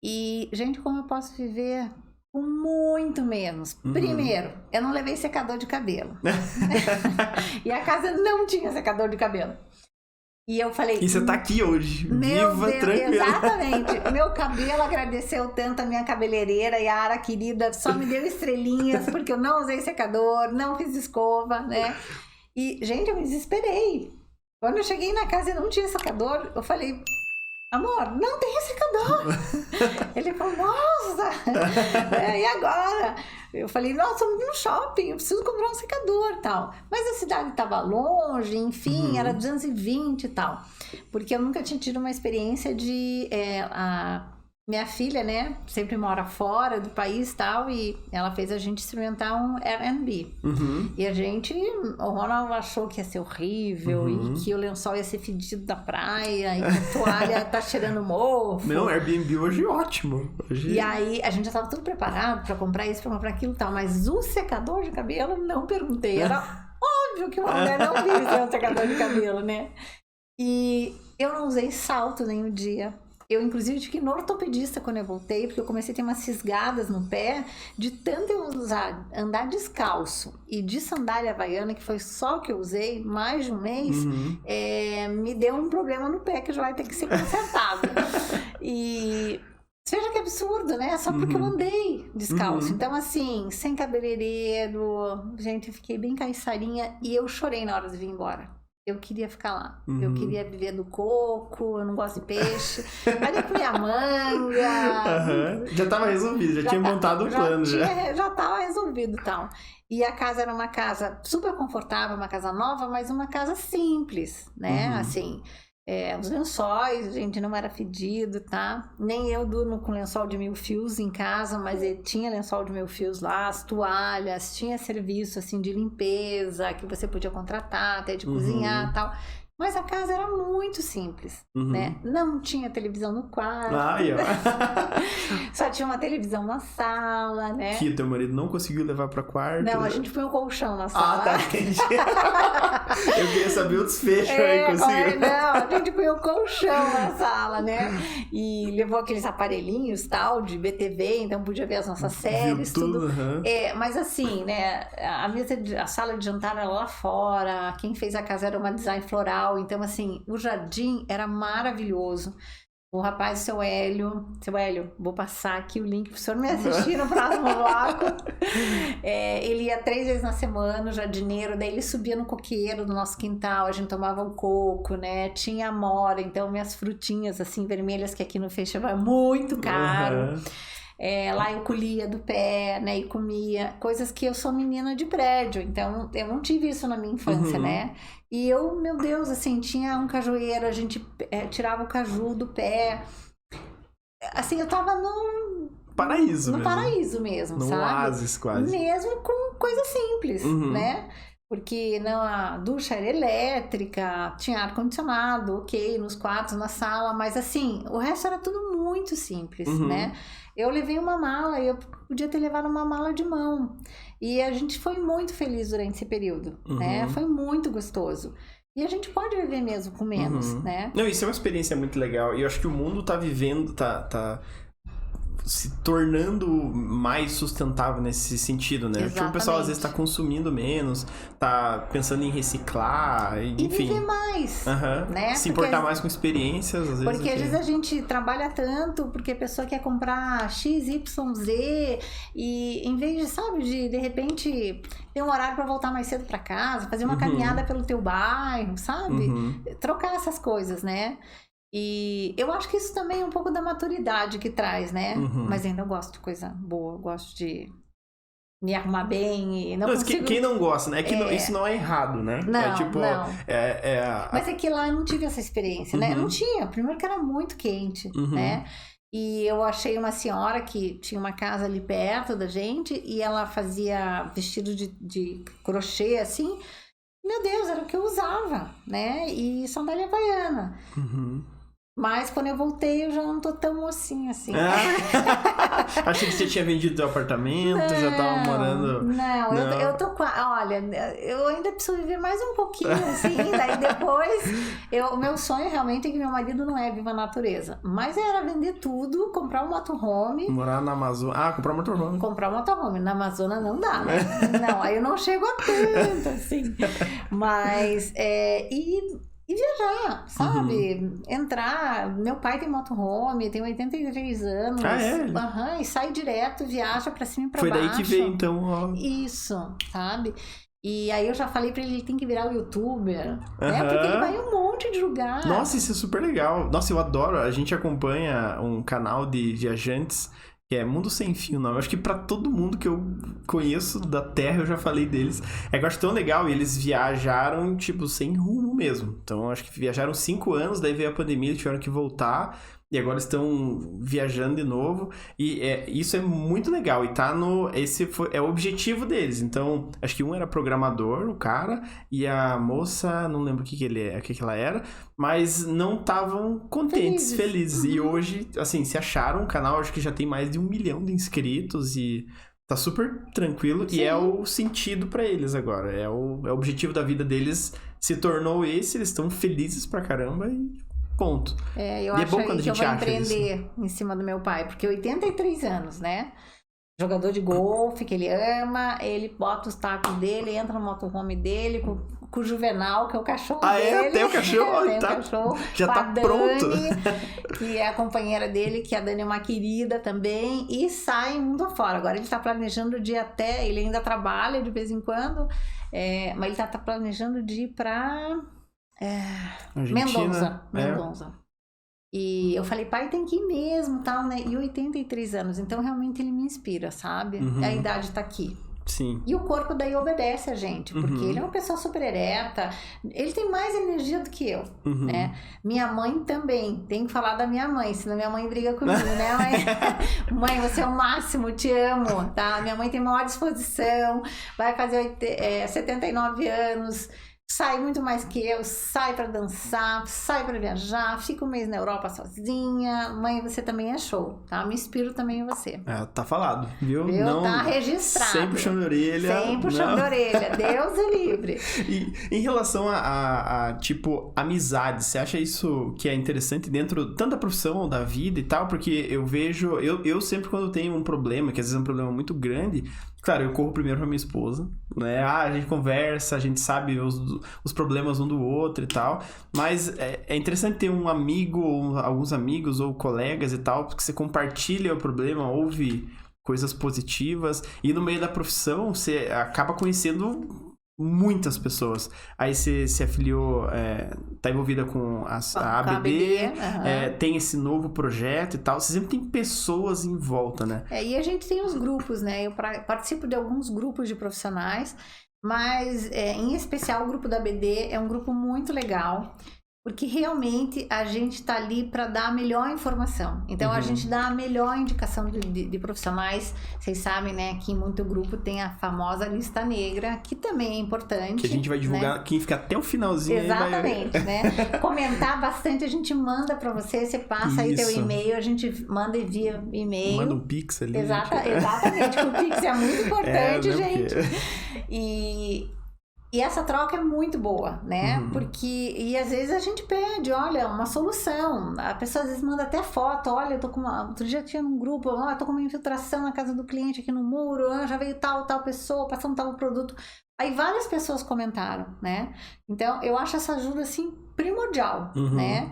E, gente, como eu posso viver com muito menos? Primeiro, eu não levei secador de cabelo. E a casa não tinha secador de cabelo. E eu falei... E você tá aqui hoje, viva, Deus, tranquila. Exatamente. Meu cabelo agradeceu tanto a minha cabeleireira, Yara, querida, só me deu estrelinhas, porque eu não usei secador, não fiz escova, né? E, gente, eu me desesperei. Quando eu cheguei na casa e não tinha secador, eu falei... Amor, não tem secador. Ele falou, nossa, e agora? Eu falei, nossa, vamos no shopping, eu preciso comprar um secador e tal. Mas a cidade estava longe, enfim, era 220 e tal. Porque eu nunca tinha tido uma experiência de... minha filha, né, sempre mora fora do país e tal, e ela fez a gente experimentar um Airbnb. E a gente, o Ronald achou que ia ser horrível, e que o lençol ia ser fedido da praia, e que a toalha tá cheirando mofo. Não, Airbnb hoje é ótimo. E aí, a gente já tava tudo preparado pra comprar isso, pra comprar aquilo e tal, mas o secador de cabelo, não perguntei. Era óbvio que uma mulher não quis ter um secador de cabelo, né? E eu não usei salto nenhum dia. Eu, inclusive, fiquei no ortopedista quando eu voltei, porque eu comecei a ter umas cisgadas no pé, de tanto eu andar descalço e de sandália havaiana, que foi só que eu usei, mais de um mês, me deu um problema no pé que já vai ter que ser consertado. E... Veja que absurdo, né? Só porque eu andei descalço. Então, assim, sem cabeleireiro, gente, eu fiquei bem caiçarinha e eu chorei na hora de vir embora. Eu queria ficar lá. Eu queria viver do coco, eu não gosto de peixe. Mas eu comia manga. Já estava resolvido, já tinha montado o plano. Já estava resolvido e tal. E a casa era uma casa super confortável, uma casa nova, mas uma casa simples, né? Assim, os lençóis, gente, não era fedido, tá? Nem eu durmo com lençol de 1000 fios em casa, mas tinha lençol de 1000 fios lá, as toalhas, tinha serviço, assim, de limpeza, que você podia contratar, até de cozinhar e tal. Mas a casa era muito simples, né? Não tinha televisão no quarto. Só tinha uma televisão na sala, né? Que teu marido não conseguiu levar pra quarto. Não, a gente põe um colchão na sala. Ah, tá, entendi. Eu queria saber o desfecho aí, conseguiu. Não, a gente põe um colchão na sala, né? E levou aqueles aparelhinhos, tal, de BTV, então podia ver as nossas séries, tudo. Mas assim, né? A sala de jantar era lá fora, quem fez a casa era uma design floral. Então, assim, o jardim era maravilhoso. O rapaz, seu Hélio, vou passar aqui o link para o senhor me assistir no próximo bloco. Ele ia 3 vezes na semana, o jardineiro, daí ele subia no coqueiro do nosso quintal, a gente tomava um coco, né? Tinha amora, então minhas frutinhas, assim, vermelhas, que aqui no festival é muito caro. Lá eu colhia do pé, né, e comia, coisas que eu sou menina de prédio, então eu não tive isso na minha infância, né, e eu, meu Deus, assim, tinha um cajueiro, a gente tirava o caju do pé, assim, eu tava no paraíso mesmo, no sabe? oásis quase. Mesmo com coisa simples, né? Porque não, a ducha era elétrica, tinha ar-condicionado, ok, nos quartos, na sala, mas assim, o resto era tudo muito simples, né? Eu levei uma mala e eu podia ter levado uma mala de mão. E a gente foi muito feliz durante esse período, né? Foi muito gostoso. E a gente pode viver mesmo com menos, né? Não, isso é uma experiência muito legal. E eu acho que o mundo tá vivendo, se tornando mais sustentável nesse sentido, né? Porque o pessoal às vezes tá consumindo menos, tá pensando em reciclar, enfim. E viver mais, né? Se importar mais com experiências, às vezes. Porque às vezes a gente trabalha tanto, porque a pessoa quer comprar X, Y, Z, e em vez de, sabe, de repente ter um horário para voltar mais cedo para casa, fazer uma caminhada pelo teu bairro, sabe? Trocar essas coisas, né? E eu acho que isso também é um pouco da maturidade que traz, né? Mas ainda eu gosto de coisa boa, eu gosto de me arrumar bem e não consigo... Quem não gosta, né? É que isso não é errado, né? Não, é tipo, não. Mas é que lá eu não tive essa experiência, né? Eu não tinha. Primeiro que era muito quente, né? E eu achei uma senhora que tinha uma casa ali perto da gente e ela fazia vestido de crochê, assim. Meu Deus, era o que eu usava, né? E sandália havaiana. Mas quando eu voltei, eu já não tô tão mocinha assim. Achei que você tinha vendido teu apartamento, já tava morando... Não, eu tô com... Olha, eu ainda preciso viver mais um pouquinho, assim. Daí depois, o meu sonho realmente é que meu marido não é viva a natureza. Mas era vender tudo, comprar um motorhome. Morar na Amazônia. Comprar um motorhome. Comprar um motorhome. Na Amazônia não dá, né? Não, aí eu não chego a tanto, assim. Mas, e viajar, sabe? Entrar. Meu pai tem motorhome, tem 83 anos. E sai direto, viaja pra cima e pra baixo. Foi daí que veio, então, ó. Isso, sabe? E aí eu já falei pra ele tem que virar o youtuber, né? Porque ele vai em um monte de lugar. Nossa, isso é super legal. Nossa, eu adoro. A gente acompanha um canal de viajantes que é Mundo Sem Fim, não. Eu acho que pra todo mundo que eu conheço da Terra, eu já falei deles. É que eu acho tão legal, e eles viajaram, tipo, sem rumo mesmo. Então, eu acho que viajaram 5 anos, daí veio a pandemia, tiveram que voltar, e agora estão viajando de novo. E isso é muito legal, e tá esse é o objetivo deles. Então, acho que um era programador, o cara, e a moça, não lembro o que ela era, mas não estavam contentes, felizes. E hoje, assim, se acharam um canal, acho que já tem mais de 1 milhão de inscritos e tá super tranquilo. Sim. E é o sentido pra eles agora. É o objetivo da vida deles, se tornou esse, eles estão felizes pra caramba e ponto. Eu acho que eu vou empreender em cima do meu pai, porque 83 anos, né? Jogador de golfe, que ele ama, ele bota os tacos dele, entra no motorhome dele com o Juvenal, que é o cachorro dele. Tem o cachorro? Tem o cachorro. Já tá Dani, pronto. Que é a companheira dele, que a Dani é uma querida também, e sai mundo afora. Agora ele tá planejando de ir até, ele ainda trabalha de vez em quando, mas ele tá planejando de ir pra... Mendonça. E eu falei, pai, tem que ir mesmo, tal, né? E 83 anos, então realmente ele me inspira, sabe? A idade tá aqui. Sim. E o corpo daí obedece a gente, porque ele é uma pessoa super ereta, ele tem mais energia do que eu, né? Minha mãe também, tem que falar da minha mãe, senão minha mãe briga comigo, né? Mãe, você é o máximo, te amo, tá? Minha mãe tem maior disposição, vai fazer 79 anos... Sai muito mais que eu, sai pra dançar, sai pra viajar, fica um mês na Europa sozinha. Mãe, você também é show, tá? Me inspiro também em você. Tá falado, viu? Não, tá registrado. Sem puxão de orelha. Sem puxão de orelha, Deus é livre. E em relação a tipo, amizade, você acha isso que é interessante dentro tanto da profissão, da vida e tal? Porque eu vejo, eu sempre quando tenho um problema, que às vezes é um problema muito grande... Claro, eu corro primeiro pra minha esposa, né? A gente conversa, a gente sabe os problemas um do outro e tal. Mas é interessante ter um amigo, ou alguns amigos ou colegas e tal, porque você compartilha o problema, ouve coisas positivas. E no meio da profissão, você acaba conhecendo muitas pessoas. Aí você se afiliou, tá envolvida com a ABD, tem esse novo projeto e tal. Você sempre tem pessoas em volta, né? E a gente tem os grupos, né? Eu participo de alguns grupos de profissionais, mas em especial o grupo da ABD é um grupo muito legal. Porque realmente a gente está ali para dar a melhor informação. Então a gente dá a melhor indicação de profissionais. Vocês sabem, né? Que em muito grupo tem a famosa lista negra, que também é importante. Que a gente vai divulgar, né? Quem fica até o finalzinho. Exatamente, né? Comentar bastante, a gente manda para você passa aí teu e-mail, a gente manda via e-mail. Manda um Pix ali. Exatamente, o Pix é muito importante, gente. E essa troca é muito boa, né? Porque, e às vezes a gente pede, olha, uma solução. A pessoa às vezes manda até foto, olha, eu tô com uma... Outro dia tinha num grupo, eu tô com uma infiltração na casa do cliente aqui no muro, já veio tal pessoa, passando tal produto. Aí várias pessoas comentaram, né? Então, eu acho essa ajuda, assim, primordial, né?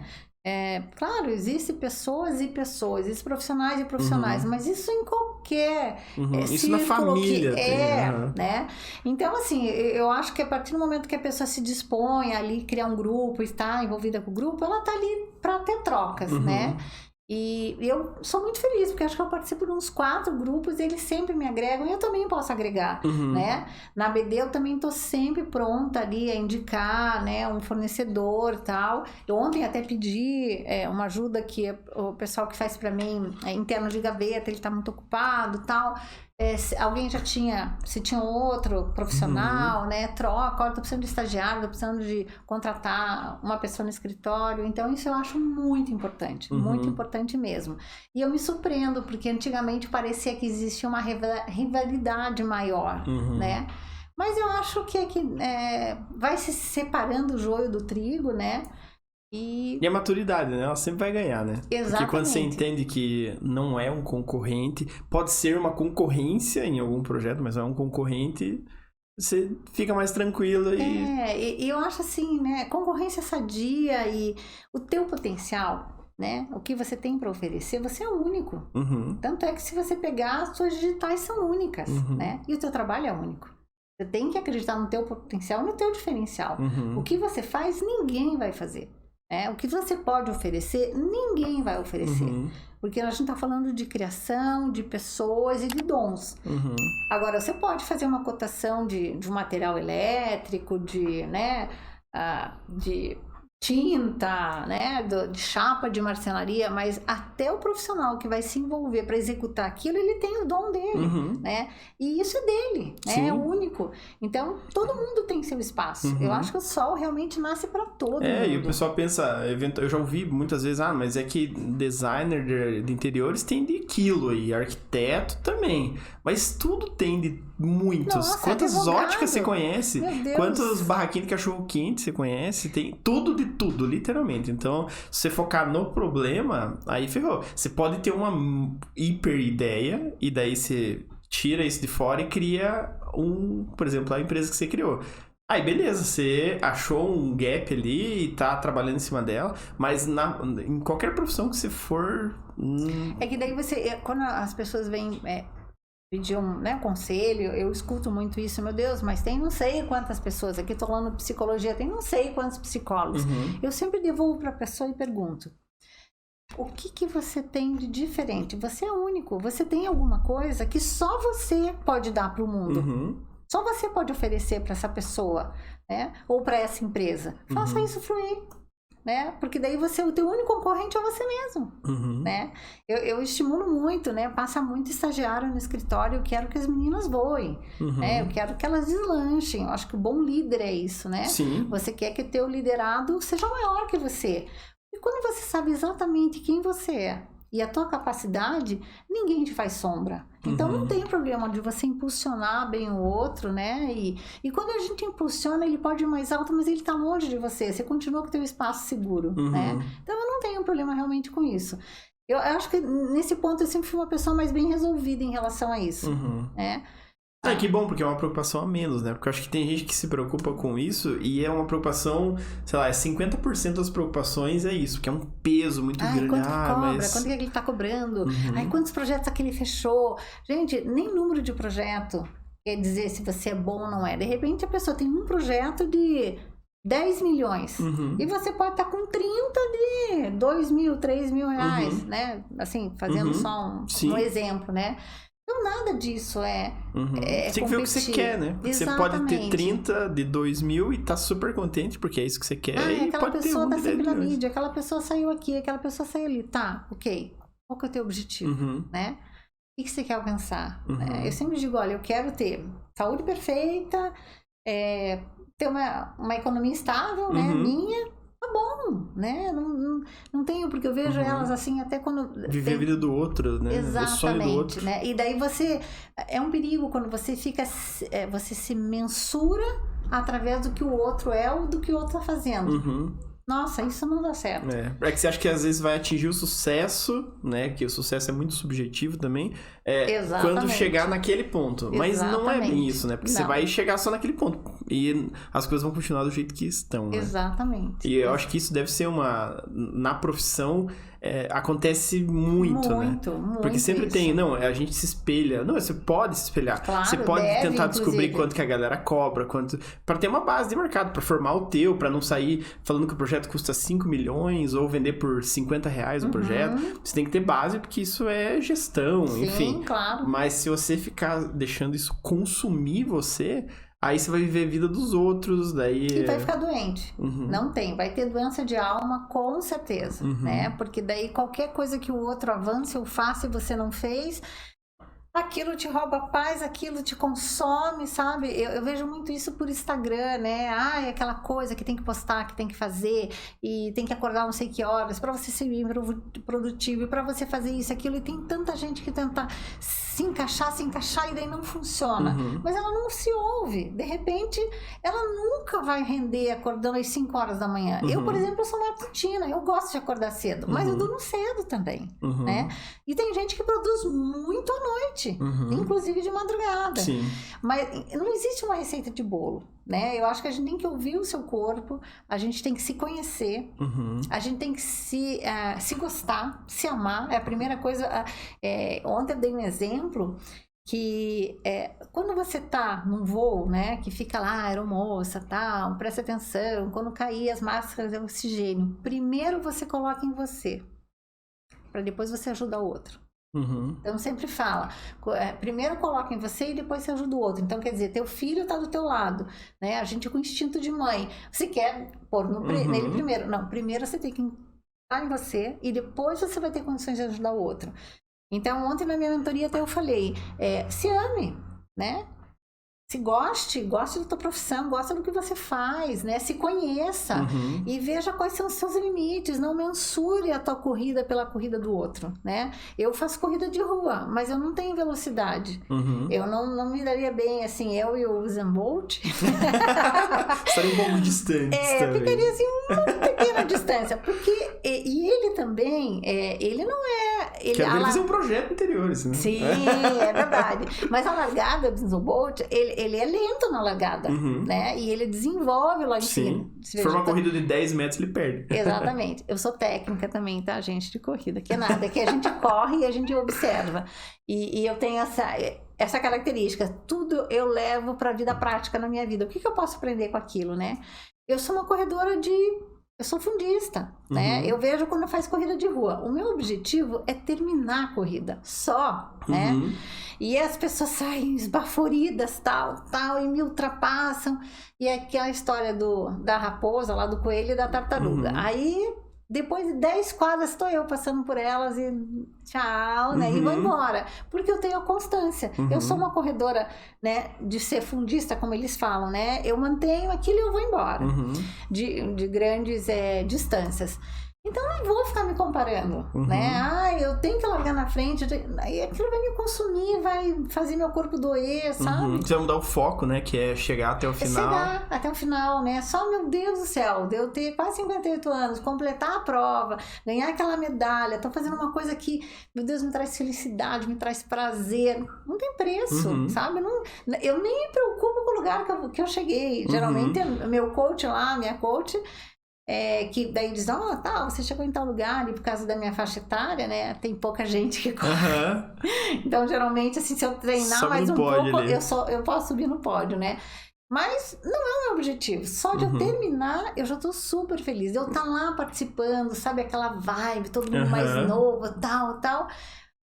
Claro, existem pessoas e pessoas, existem profissionais e profissionais, mas isso em qualquer isso na família né? Então, assim, eu acho que a partir do momento que a pessoa se dispõe ali, criar um grupo, estar envolvida com o grupo, ela tá ali para ter trocas, né? E eu sou muito feliz, porque acho que eu participo de uns 4 grupos e eles sempre me agregam e eu também posso agregar, né? Na BD eu também tô sempre pronta ali a indicar, né, um fornecedor e tal. Eu ontem até pedi uma ajuda que o pessoal que faz para mim, interno de gaveta, ele tá muito ocupado e tal. Alguém já tinha, se tinha outro profissional, né, troca, olha, tô precisando de estagiário, tô precisando de contratar uma pessoa no escritório, então isso eu acho muito importante mesmo. E eu me surpreendo, porque antigamente parecia que existia uma rivalidade maior, né, mas eu acho que vai se separando o joio do trigo, né. E a maturidade, né? Ela sempre vai ganhar, né? Exatamente. Porque quando você entende que não é um concorrente, pode ser uma concorrência em algum projeto, mas não é um concorrente, você fica mais tranquilo e eu acho assim, né? Concorrência sadia e o teu potencial, né? O que você tem para oferecer, você é único. Tanto é que se você pegar, as suas digitais são únicas, né? E o teu trabalho é único. Você tem que acreditar no teu potencial, no teu diferencial. O que você faz, ninguém vai fazer. O que você pode oferecer, ninguém vai oferecer. Porque a gente está falando de criação, de pessoas e de dons. Agora, você pode fazer uma cotação de um material elétrico, de tinta, né, de chapa de marcenaria, mas até o profissional que vai se envolver para executar aquilo, ele tem o dom dele, né? E isso é dele, né? É único. Então, todo mundo tem seu espaço. Eu acho que o sol realmente nasce para todo mundo. E o pessoal pensa, eu já ouvi muitas vezes, mas é que designer de interiores tem de quilo e arquiteto também. Mas tudo tem de muitos. Nossa, quantas óticas você conhece? Quantos barraquinhos de cachorro quente você conhece? Tem tudo de tudo, literalmente. Então, se você focar no problema, aí ferrou. Você pode ter uma hiper ideia e daí você tira isso de fora e cria por exemplo, a empresa que você criou. Aí, beleza, você achou um gap ali e tá trabalhando em cima dela, mas em qualquer profissão que você for... É que daí quando as pessoas vêm... pedir um conselho, eu escuto muito isso, meu Deus, mas tem não sei quantas pessoas, aqui tô falando de psicologia, tem não sei quantos psicólogos. Eu sempre devolvo para a pessoa e pergunto, o que você tem de diferente? Você é único, você tem alguma coisa que só você pode dar para o mundo. Só você pode oferecer para essa pessoa, né? Ou para essa empresa. Faça isso fluir. Né? Porque daí o teu único concorrente é você mesmo, né? Eu estimulo muito, né? Passa muito estagiário no escritório, eu quero que as meninas voem, né? Eu quero que elas deslanchem. Eu acho que o bom líder é isso, né? Sim. Você quer que o teu liderado seja maior que você. E quando você sabe exatamente quem você é e a tua capacidade, ninguém te faz sombra. Então não tem problema de você impulsionar bem o outro, né? E quando a gente impulsiona, ele pode ir mais alto, mas ele está longe de você. Você continua com o teu espaço seguro, né? Então eu não tenho problema realmente com isso. Eu acho que nesse ponto eu sempre fui uma pessoa mais bem resolvida em relação a isso, né? Que bom, porque é uma preocupação a menos, né? Porque eu acho que tem gente que se preocupa com isso e é uma preocupação, sei lá, 50% das preocupações é isso, que é um peso muito grande. Quanto que cobra? Quanto que ele tá cobrando? Quantos projetos aquele fechou? Gente, nem número de projeto quer dizer se você é bom ou não é. De repente a pessoa tem um projeto de 10 milhões e você pode estar com 30 de 2 mil, 3 mil reais, né? Assim, fazendo só um exemplo, né? Então, nada disso é Você tem que ver o que você quer, né? Porque você pode ter 30 de 2 mil e tá super contente, porque é isso que você quer. E aquela pode pessoa ter tá sempre na mídia, aquela pessoa saiu aqui, aquela pessoa saiu ali. Tá, ok. Qual que é o teu objetivo, né? O que você quer alcançar? Eu sempre digo, olha, eu quero ter saúde perfeita, ter uma economia estável, né? Minha... Tá bom, né? Não tenho, porque eu vejo elas assim até quando... Viver a vida do outro, né? Exatamente, o sonho do outro. Né? E daí você... É um perigo quando você fica... você se mensura através do que o outro é ou do que o outro tá fazendo. Uhum. Nossa, isso não dá certo. É que você acha que às vezes vai atingir o sucesso, né? Que o sucesso é muito subjetivo também. Quando chegar naquele ponto. Mas não é bem isso, né? Porque você vai chegar só naquele ponto. E as coisas vão continuar do jeito que estão, né? Exatamente. E eu acho que isso deve ser na profissão, acontece muito, né? Muito Porque sempre isso. tem, a gente se espelha. Não, você pode se espelhar. Claro, você pode tentar descobrir inclusive. quanto que a galera cobra, pra ter uma base de mercado, pra formar o teu, pra não sair falando que o projeto custa 5 milhões ou vender por 50 reais o projeto. Você tem que ter base, porque isso é gestão, Sim, enfim. Claro. Mas se você ficar deixando isso consumir você, aí você vai viver a vida dos outros, daí... E vai ficar doente. Uhum. Não tem. Vai ter doença de alma, com certeza, né? Porque daí qualquer coisa que o outro avance ou faça e você não fez, aquilo te rouba a paz, aquilo te consome, sabe? Eu vejo muito isso por Instagram, né? É aquela coisa que tem que postar, que tem que fazer, e tem que acordar não sei que horas, pra você ser produtivo, e pra você fazer isso, aquilo, e tem tanta gente que tenta se encaixar, e daí não funciona. Mas ela não se ouve. De repente, ela nunca vai render acordando às 5 horas da manhã. Eu, por exemplo, sou matutina, eu gosto de acordar cedo, mas eu durmo cedo também, né? E tem gente que produz muito à noite, inclusive de madrugada. Sim. Mas não existe uma receita de bolo, né? Eu acho que a gente tem que ouvir o seu corpo, a gente tem que se conhecer, a gente tem que se gostar, se amar. É a primeira coisa. Ontem eu dei um exemplo que quando você tá num voo, né, que fica lá, aeromoça, tal, presta atenção, quando cair as máscaras de oxigênio, primeiro você coloca em você, para depois você ajudar o outro. Então sempre fala, primeiro coloca em você e depois você ajuda o outro. Então quer dizer, teu filho tá do teu lado, né? A gente com instinto de mãe, você quer pôr nele primeiro. Não, primeiro você tem que estar em você e depois você vai ter condições de ajudar o outro. Então ontem na minha mentoria até eu falei, se ame, né? Se goste da tua profissão, gosta do que você faz, né? Se conheça e veja quais são os seus limites. Não mensure a tua corrida pela corrida do outro, né? Eu faço corrida de rua, mas eu não tenho velocidade. Eu não me daria bem, assim, eu e o Usain Bolt. Estaria um pouco distante. Ficaria assim, uma pequena distância. Porque, e ele também, ele não é... Quero ver fazer um projeto interior, assim, né? Sim, é verdade. Mas a largada do Usain Bolt, ele é lento na largada, né? E ele desenvolve lá em cima. Se for uma corrida de 10 metros, ele perde. Exatamente. Eu sou técnica também, tá, gente, de corrida. Que é nada, que a gente corre e a gente observa. E eu tenho essa característica. Tudo eu levo pra vida prática na minha vida. O que eu posso aprender com aquilo, né? Eu sou uma corredora eu sou fundista, né? Eu vejo quando faz corrida de rua. O meu objetivo é terminar a corrida, só, né? E as pessoas saem esbaforidas, tal, e me ultrapassam. E é aquela história da raposa, lá do coelho e da tartaruga. Aí, depois de 10 quadras, estou eu passando por elas e tchau, né? E vou embora. Porque eu tenho a constância. Eu sou uma corredora, né? De ser fundista, como eles falam, né? Eu mantenho aquilo e eu vou embora. De grandes distâncias. Então, eu não vou ficar me comparando, né? Eu tenho que largar na frente, aí aquilo vai me consumir, vai fazer meu corpo doer, sabe? Você vai mudar o foco, né? Que é chegar até o final. Chegar até o final, né? Só, meu Deus do céu, de eu ter quase 58 anos, completar a prova, ganhar aquela medalha, tô fazendo uma coisa que, meu Deus, me traz felicidade, me traz prazer. Não tem preço, sabe? Eu nem me preocupo com o lugar que eu cheguei. Geralmente, meu coach lá, minha coach... que daí diz, você chegou em tal lugar e por causa da minha faixa etária, né, tem pouca gente que corre. Então, geralmente, assim, se eu treinar sobe mais um pouco, ali. eu posso subir no pódio, né? Mas não é o meu objetivo. Só de eu terminar, eu já tô super feliz. Eu estar lá participando, sabe, aquela vibe, todo mundo mais novo, tal.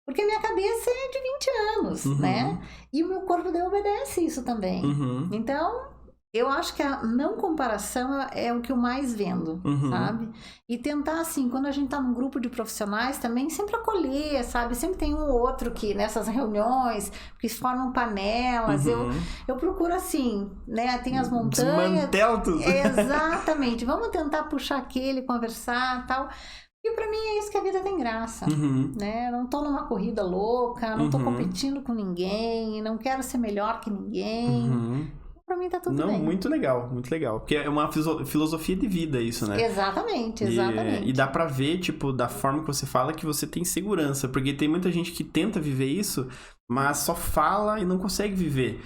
Porque a minha cabeça é de 20 anos, né? E o meu corpo daí obedece isso também. Então... eu acho que a não comparação é o que eu mais vendo, sabe? E tentar, assim, quando a gente tá num grupo de profissionais também, sempre acolher, sabe? Sempre tem um ou outro que, nessas reuniões, que formam panelas, eu procuro, assim, né? Tem as montanhas... Desmantela tudo. Exatamente. Vamos tentar puxar aquele, conversar, tal... E pra mim é isso que a vida tem graça, né? Eu não tô numa corrida louca, não tô competindo com ninguém, não quero ser melhor que ninguém... pra mim tá tudo Não, bem. muito legal, muito legal. Porque é uma filosofia de vida isso, né? Exatamente, exatamente. E dá pra ver, tipo, da forma que você fala, que você tem segurança. Porque tem muita gente que tenta viver isso, mas só fala e não consegue viver.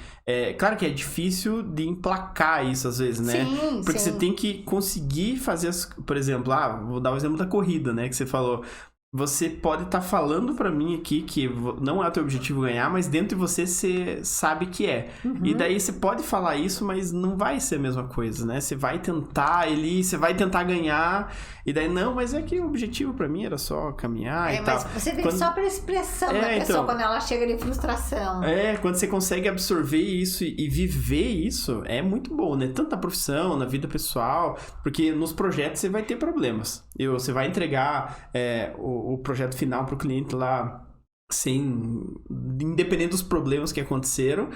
Claro que é difícil de emplacar isso às vezes, né? Sim, Porque sim. você tem que conseguir fazer por exemplo, vou dar o exemplo da corrida, né? Que você falou. Você pode estar falando pra mim aqui que não é o teu objetivo ganhar, mas dentro de você sabe que é. Uhum. E daí você pode falar isso, mas não vai ser a mesma coisa, né? Você vai tentar você vai tentar ganhar, e daí, não, mas é que o objetivo pra mim era só caminhar e tal. Mas você vê só pela expressão da pessoa quando ela chega de frustração. Quando você consegue absorver isso e viver isso, é muito bom, né? Tanto na profissão, na vida pessoal, porque nos projetos você vai ter problemas. Você vai entregar o projeto final pro cliente lá independente dos problemas que aconteceram,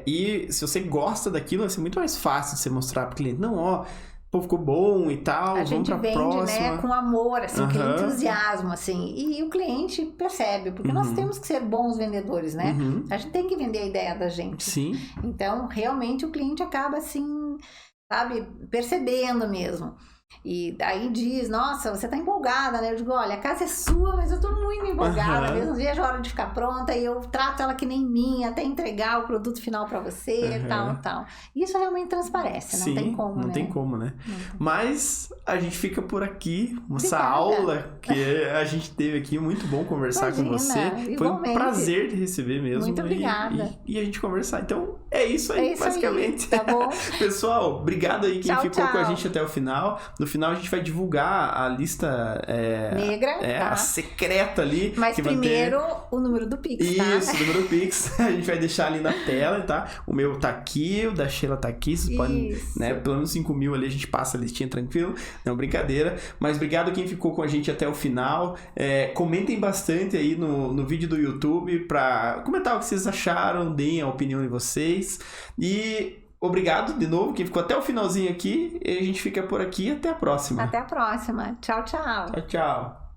e se você gosta daquilo, vai ser muito mais fácil de você mostrar pro cliente, não, pô, ficou bom e tal, vamos pra próxima. A gente vende, né, com amor, assim, com entusiasmo, assim, e o cliente percebe, porque nós temos que ser bons vendedores, né? A gente tem que vender a ideia da gente. Sim. Então, realmente, o cliente acaba, assim, sabe, percebendo mesmo. E aí diz, nossa, você tá empolgada, né? Eu digo, olha, a casa é sua, mas eu tô muito empolgada, mesmo não vejo a hora de ficar pronta, e eu trato ela que nem minha, até entregar o produto final pra você, tal. Isso realmente transparece, não tem como, né? Não tem como, né? Mas a gente fica por aqui, essa Obrigada. aula que a gente teve aqui, muito bom conversar com você. Igualmente. Foi um prazer de receber mesmo. Muito obrigada. E a gente conversar. Então, é isso aí, basicamente. Aí, tá bom? Pessoal, obrigado aí quem ficou tchau. com a gente até o final. No final a gente vai divulgar a lista negra, a secreta ali. Mas que primeiro o número do Pix, tá? Isso, o número do Pix. A gente vai deixar ali na tela, tá? O meu tá aqui, o da Sheila tá aqui. Vocês podem, né? Pelo menos 5 mil ali a gente passa a listinha tranquilo. Não, brincadeira. Mas obrigado quem ficou com a gente até o final. Comentem bastante aí no vídeo do YouTube pra comentar o que vocês acharam, deem a opinião de vocês. E obrigado de novo, quem ficou até o finalzinho aqui. E a gente fica por aqui. Até a próxima. Até a próxima. Tchau, tchau. Tchau, tchau.